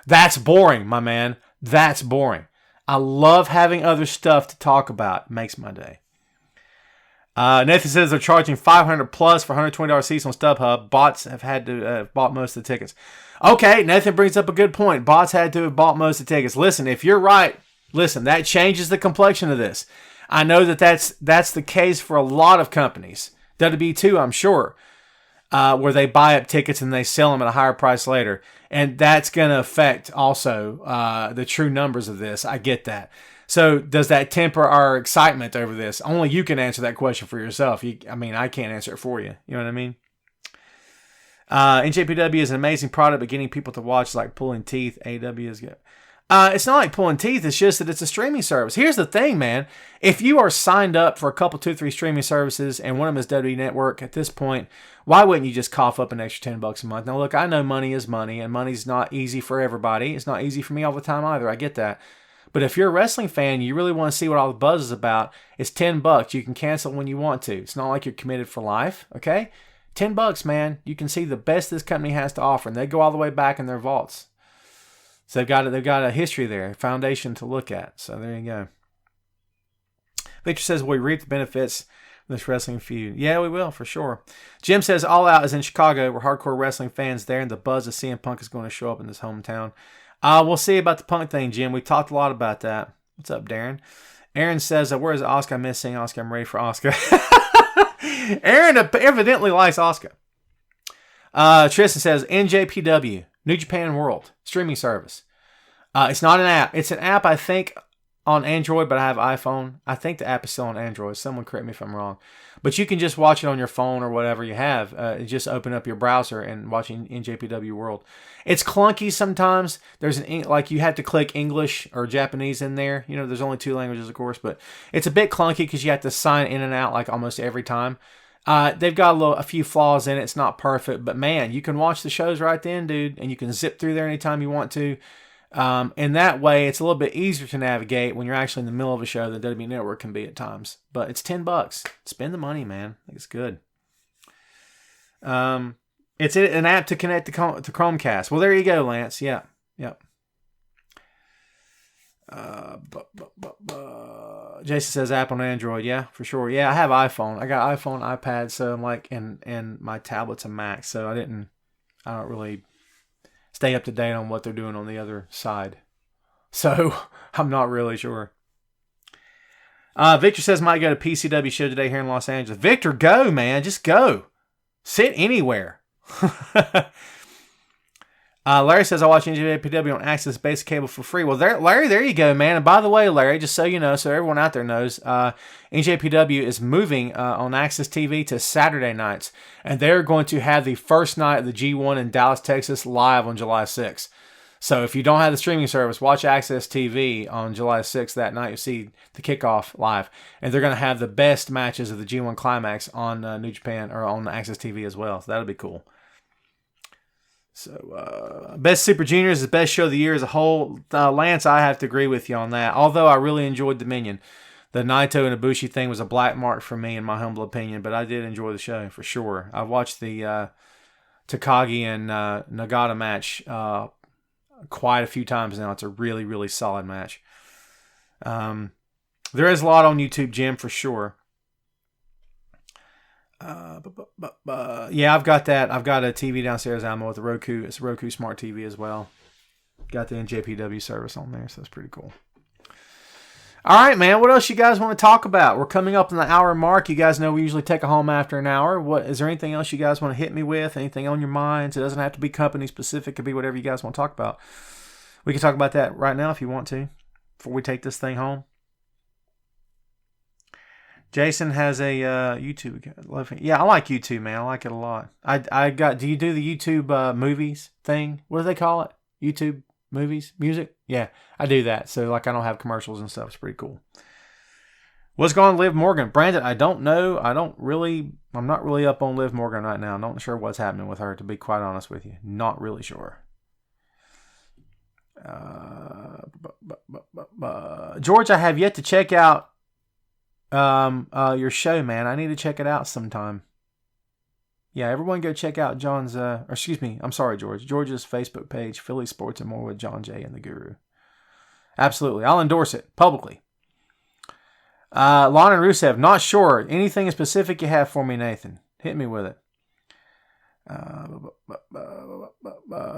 That's boring, my man. That's boring. I love having other stuff to talk about. It makes my day. Nathan says they're charging $500 plus for $120 seats on StubHub. Bots have had to have bought most of the tickets. Okay, Nathan brings up a good point. Bots had to have bought most of the tickets. Listen, if you're right, that changes the complexion of this. I know that's the case for a lot of companies. WWE too, I'm sure, where they buy up tickets and they sell them at a higher price later. And that's going to affect also the true numbers of this. I get that. So does that temper our excitement over this? Only you can answer that question for yourself. I can't answer it for you. You know what I mean? NJPW is an amazing product, but getting people to watch is like pulling teeth. AEW is good. It's not like pulling teeth. It's just that it's a streaming service. Here's the thing, man. If you are signed up for a couple, 2, 3 streaming services and one of them is WWE Network at this point, why wouldn't you just cough up an extra $10 a month? Now, look, I know money is money and money's not easy for everybody. It's not easy for me all the time either. I get that. But if you're a wrestling fan, you really want to see what all the buzz is about, it's $10. You can cancel when you want to. It's not like you're committed for life, okay? $10, man. You can see the best this company has to offer, and they go all the way back in their vaults. So they've got a history there, a foundation to look at. So there you go. Victor says, will we reap the benefits of this wrestling feud? Yeah, we will, for sure. Jim says, All Out is in Chicago. We're hardcore wrestling fans there, and the buzz of CM Punk is going to show up in this hometown. We'll see about the Punk thing, Jim. We talked a lot about that. What's up, Darren? Aaron says, where is Asuka? I miss seeing Asuka. I'm ready for Asuka. Aaron evidently likes Asuka. Tristan says, NJPW, New Japan World, streaming service. It's not an app. It's an app, I think, on Android, but I have iPhone. I think the app is still on Android. Someone correct me if I'm wrong. But you can just watch it on your phone or whatever you have. Just open up your browser and watch NJPW World. It's clunky sometimes. There's you have to click English or Japanese in there. You know, there's only 2 languages, of course, but it's a bit clunky because you have to sign in and out like almost every time. They've got a few flaws in it. It's not perfect, but man, you can watch the shows right then, dude, and you can zip through there anytime you want to. And that way, it's a little bit easier to navigate when you're actually in the middle of a show than WWE Network can be at times. But it's $10. Spend the money, man. I think it's good. It's an app to connect to Chromecast. Well, there you go, Lance. Yeah. Yep. Jason says app on Android. Yeah, for sure. Yeah, I have iPhone. I got iPhone, iPad, so I'm like, and my tablet's a Mac, so I don't really stay up to date on what they're doing on the other side. So I'm not really sure. Victor says might go to PCW show today here in Los Angeles. Victor, go, man. Just go. Sit anywhere. Larry says I watch NJPW on Access Basic Cable for free. Well, Larry, there you go, man. And by the way, Larry, just so you know, so everyone out there knows, NJPW is moving on Access TV to Saturday nights. And they're going to have the first night of the G1 in Dallas, Texas live on July 6th. So if you don't have the streaming service, watch Access TV on July 6th that night. You'll see the kickoff live. And they're going to have the best matches of the G1 Climax on New Japan or on Access TV as well. So that'll be cool. So, Best Super Juniors is the best show of the year as a whole. Lance, I have to agree with you on that. Although I really enjoyed Dominion. The Naito and Ibushi thing was a black mark for me, in my humble opinion. But I did enjoy the show, for sure. I watched the Takagi and Nagata match quite a few times now. It's a really, really solid match. There is a lot on YouTube, Jim, for sure. Yeah, I've got that. I've got a TV downstairs. I'm with the Roku. It's a Roku Smart TV as well. Got the NJPW service on there, so that's pretty cool. All right, man. What else you guys want to talk about? We're coming up on the hour mark. You guys know we usually take a home after an hour. What is there anything else you guys want to hit me with? Anything on your minds? It doesn't have to be company specific. It could be whatever you guys want to talk about. We can talk about that right now if you want to, before we take this thing home. Jason has a YouTube account. Yeah, I like YouTube, man. I like it a lot. Do you do the YouTube movies thing? What do they call it? YouTube movies? Music? Yeah, I do that. So, I don't have commercials and stuff. It's pretty cool. What's going on, Liv Morgan? Brandon, I don't know. I'm not really up on Liv Morgan right now. I'm not sure what's happening with her, to be quite honest with you. Not really sure. George, I have yet to check out your show, man. I need to check it out sometime. Yeah, everyone go check out George's Facebook page, Philly Sports and More with John Jay and the Guru. Absolutely. I'll endorse it publicly. Lon and Rusev, not sure. Anything specific you have for me, Nathan? Hit me with it.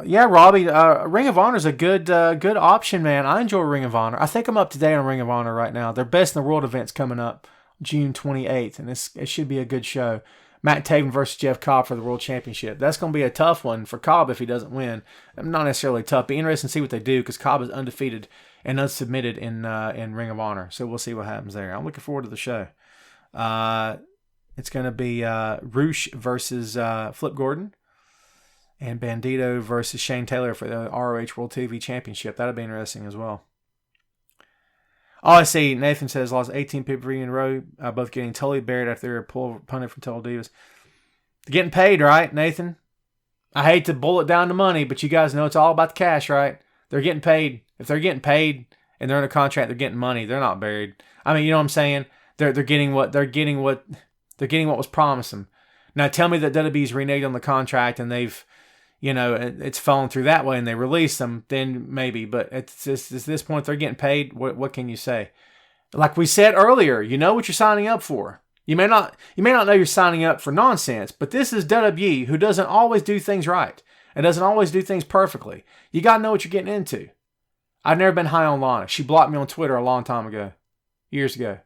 Yeah, Robbie, Ring of Honor is a good option, man. I enjoy Ring of Honor. I think I'm up to date on Ring of Honor right now. Their Best in the World event's coming up June 28th, and it should be a good show. Matt Taven versus Jeff Cobb for the World Championship. That's going to be a tough one for Cobb if he doesn't win. Not necessarily tough. Be interesting to see what they do because Cobb is undefeated and unsubmitted in Ring of Honor. So we'll see what happens there. I'm looking forward to the show. It's going to be Roosh versus Flip Gordon and Bandito versus Shane Taylor for the ROH World TV Championship. That'll be interesting as well. Oh, I see. Nathan says lost 18 pay-per-view in a row, both getting totally buried after they were punted from Total Divas. They're getting paid, right, Nathan? I hate to boil it down to money, but you guys know it's all about the cash, right? They're getting paid. If they're getting paid and they're in a contract, they're getting money. They're not buried. I mean, you know what I'm saying? They're getting what was promised them. Now tell me that WWE's reneged on the contract and they've, it's fallen through that way and they release them, then maybe. But at this point, they're getting paid. What can you say? Like we said earlier, you know what you're signing up for. You may not know you're signing up for nonsense, but this is WWE, who doesn't always do things right and doesn't always do things perfectly. You got to know what you're getting into. I've never been high on Lana. She blocked me on Twitter a long time ago, years ago,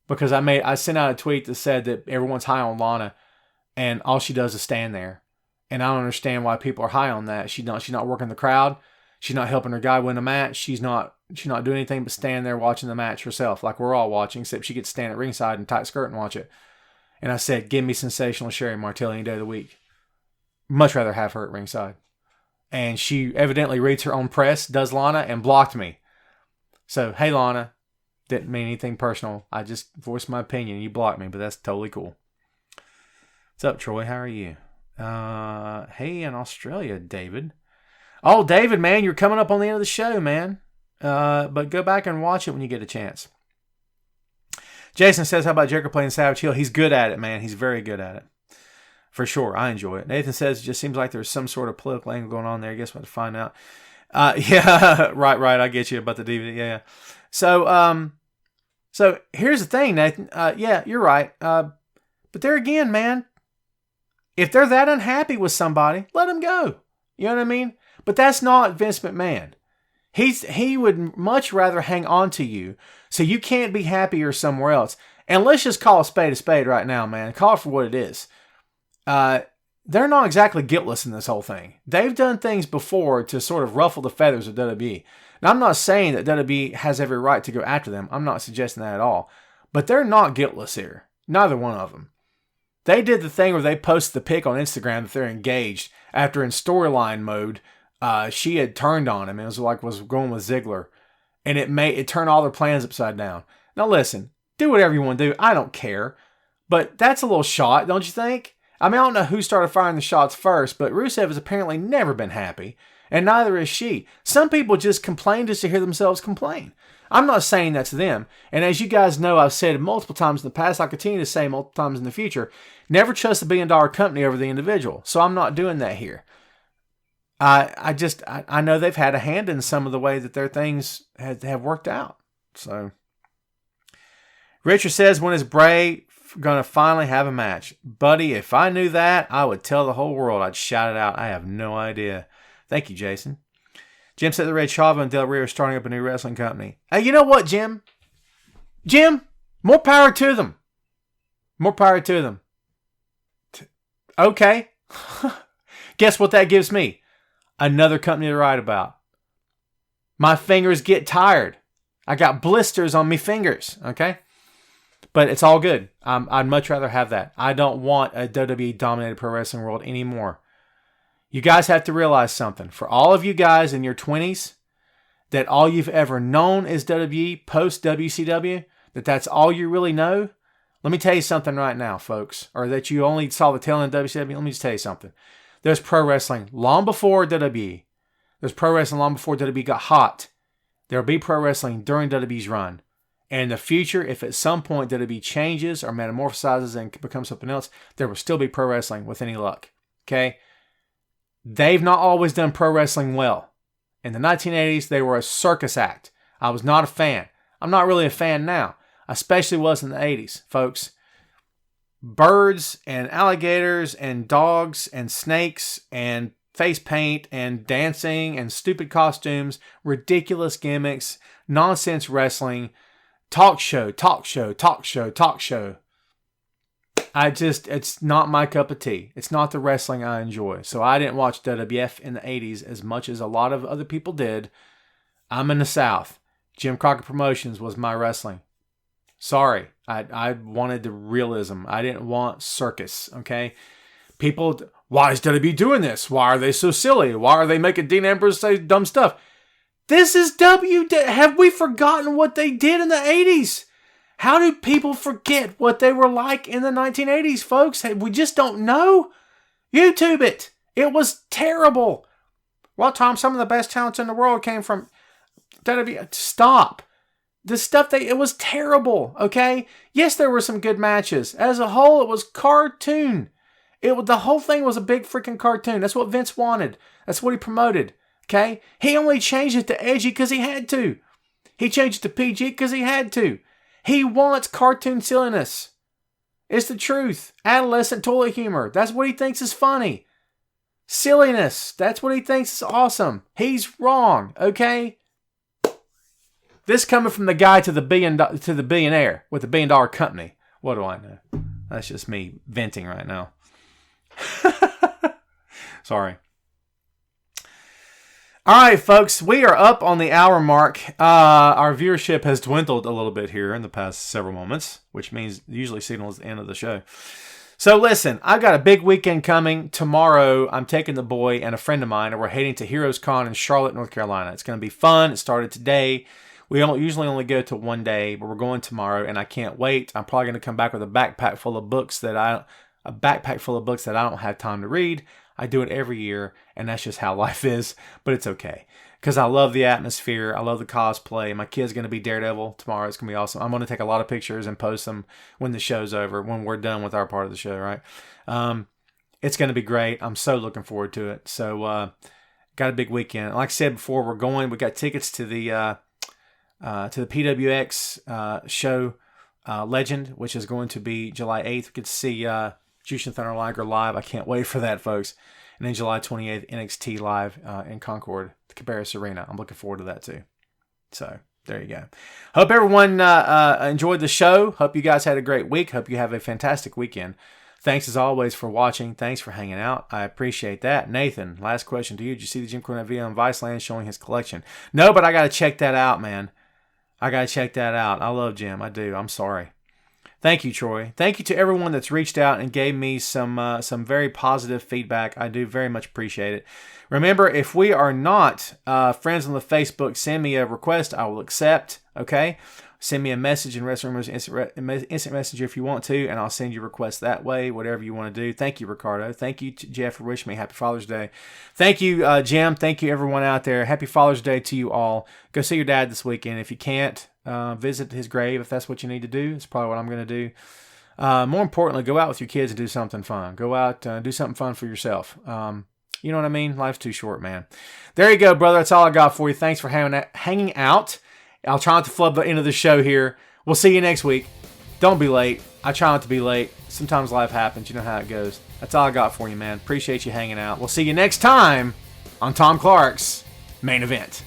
because I sent out a tweet that said that everyone's high on Lana, and all she does is stand there. And I don't understand why people are high on that. She's not working the crowd. She's not helping her guy win a match. She's not doing anything but stand there watching the match herself, like we're all watching, except she gets to stand at ringside in tight skirt and watch it. And I said, give me sensational Sherry Martelli any day of the week. Much rather have her at ringside. And she evidently reads her own press, does Lana, and blocked me. So, hey Lana, didn't mean anything personal. I just voiced my opinion. You blocked me, but that's totally cool. What's up, Troy? How are you? Hey, in Australia, David. Oh, David, man, you're coming up on the end of the show, man. But go back and watch it when you get a chance. Jason says, how about Jericho playing Savage Hill? He's good at it, man. He's very good at it. For sure. I enjoy it. Nathan says, it just seems like there's some sort of political angle going on there. I guess we'll have to find out. Yeah, right. I get you about the DVD. Yeah. So here's the thing, Nathan. Yeah, you're right. But there again, man, if they're that unhappy with somebody, let them go. You know what I mean? But that's not Vince McMahon. He would much rather hang on to you so you can't be happier somewhere else. And let's just call a spade right now, man. Call it for what it is. They're not exactly guiltless in this whole thing. They've done things before to sort of ruffle the feathers of WWE. Now, I'm not saying that WWE has every right to go after them. I'm not suggesting that at all. But they're not guiltless here. Neither one of them. They did the thing where they posted the pic on Instagram that they're engaged after in storyline mode, she had turned on him and was going with Ziggler. And it turned all their plans upside down. Now listen, do whatever you want to do. I don't care. But that's a little shot, don't you think? I mean, I don't know who started firing the shots first, but Rusev has apparently never been happy. And neither is she. Some people just complain just to hear themselves complain. I'm not saying that's them. And as you guys know, I've said multiple times in the past, I'll continue to say multiple times in the future, never trust a billion-dollar company over the individual. So I'm not doing that here. I know they've had a hand in some of the way that their things have worked out. So Richard says, when is Bray going to finally have a match? Buddy, if I knew that, I would tell the whole world. I'd shout it out. I have no idea. Thank you, Jason. Jim said the Red Chavo and Del Rio are starting up a new wrestling company. Hey, you know what, Jim? Jim, more power to them. More power to them. Okay. Guess what that gives me? Another company to write about. My fingers get tired. I got blisters on me fingers, okay? But it's all good. I'd much rather have that. I don't want a WWE-dominated pro wrestling world anymore. You guys have to realize something. For all of you guys in your 20s, that all you've ever known is WWE post-WCW, that's all you really know, let me tell you something right now, folks. Or that you only saw the tail end of WCW. Let me just tell you something. There's pro wrestling long before WWE. There's pro wrestling long before WWE got hot. There'll be pro wrestling during WWE's run. And in the future, if at some point WWE changes or metamorphosizes and becomes something else, there will still be pro wrestling with any luck. Okay? They've not always done pro wrestling well. In the 1980s, they were a circus act. I was not a fan. I'm not really a fan now. I especially was in the 80s, folks. Birds and alligators and dogs and snakes and face paint and dancing and stupid costumes, ridiculous gimmicks, nonsense wrestling, talk show. It's not my cup of tea. It's not the wrestling I enjoy. So I didn't watch WWF in the 80s as much as a lot of other people did. I'm in the South. Jim Crockett Promotions was my wrestling. Sorry. I wanted the realism. I didn't want circus, okay? People, why is WWE doing this? Why are they so silly? Why are they making Dean Ambrose say dumb stuff? This is Have we forgotten what they did in the 80s? How do people forget what they were like in the 1980s, folks? We just don't know. YouTube it. It was terrible. Well, Tom, some of the best talents in the world came from WWE. Stop. The stuff it was terrible, okay? Yes, there were some good matches. As a whole, it was cartoon. The whole thing was a big freaking cartoon. That's what Vince wanted. That's what he promoted, okay? He only changed it to edgy because he had to. He changed it to PG because he had to. He wants cartoon silliness. It's the truth. Adolescent toilet humor. That's what he thinks is funny. Silliness. That's what he thinks is awesome. He's wrong, okay? This coming from the guy to the billionaire with the $1 billion company. What do I know? That's just me venting right now. Sorry. All right, folks, we are up on the hour mark. Our viewership has dwindled a little bit here in the past several moments, which means usually signals the end of the show. So listen, I've got a big weekend coming. Tomorrow, I'm taking the boy and a friend of mine, and we're heading to Heroes Con in Charlotte, North Carolina. It's going to be fun. It started today. We usually only go to one day, but we're going tomorrow, and I can't wait. I'm probably going to come back with a backpack full of books that I don't have time to read. I do it every year, and that's just how life is, but it's okay. Because I love the atmosphere. I love the cosplay. My kid's going to be Daredevil tomorrow. It's going to be awesome. I'm going to take a lot of pictures and post them when the show's over, when we're done with our part of the show, right? It's going to be great. I'm so looking forward to it. So, got a big weekend. Like I said before, we got tickets to the PWX show Legend, which is going to be July 8th. We get to see Jushin Thunder Liger live. I can't wait for that, folks. And then July 28th, NXT live in Concord, the Cabarrus Arena. I'm looking forward to that too. So there you go. Hope everyone enjoyed the show. Hope you guys had a great week. Hope you have a fantastic weekend. Thanks as always for watching. Thanks for hanging out. I appreciate that. Nathan, last question to you. Did you see the Jim Cornette video on Viceland showing his collection? No, but I got to check that out, man. I got to check that out. I love Jim. I do. I'm sorry. Thank you, Troy. Thank you to everyone that's reached out and gave me some very positive feedback. I do very much appreciate it. Remember, if we are not friends on the Facebook, send me a request. I will accept, okay? Send me a message in Wrestling Rumors Instant Messenger if you want to, and I'll send you requests that way, whatever you want to do. Thank you, Ricardo. Thank you, Jeff, for wishing me Happy Father's Day. Thank you, Jim. Thank you, everyone out there. Happy Father's Day to you all. Go see your dad this weekend. If you can't, visit his grave if that's what you need to do. It's probably what I'm going to do. More importantly, go out with your kids and do something fun. Go out, do something fun for yourself. You know what I mean? Life's too short, man. There you go, brother. That's all I got for you. Thanks for hanging out. I'll try not to flub the end of the show here. We'll see you next week. Don't be late. I try not to be late. Sometimes life happens. You know how it goes. That's all I got for you, man. Appreciate you hanging out. We'll see you next time on Tom Clark's Main Event.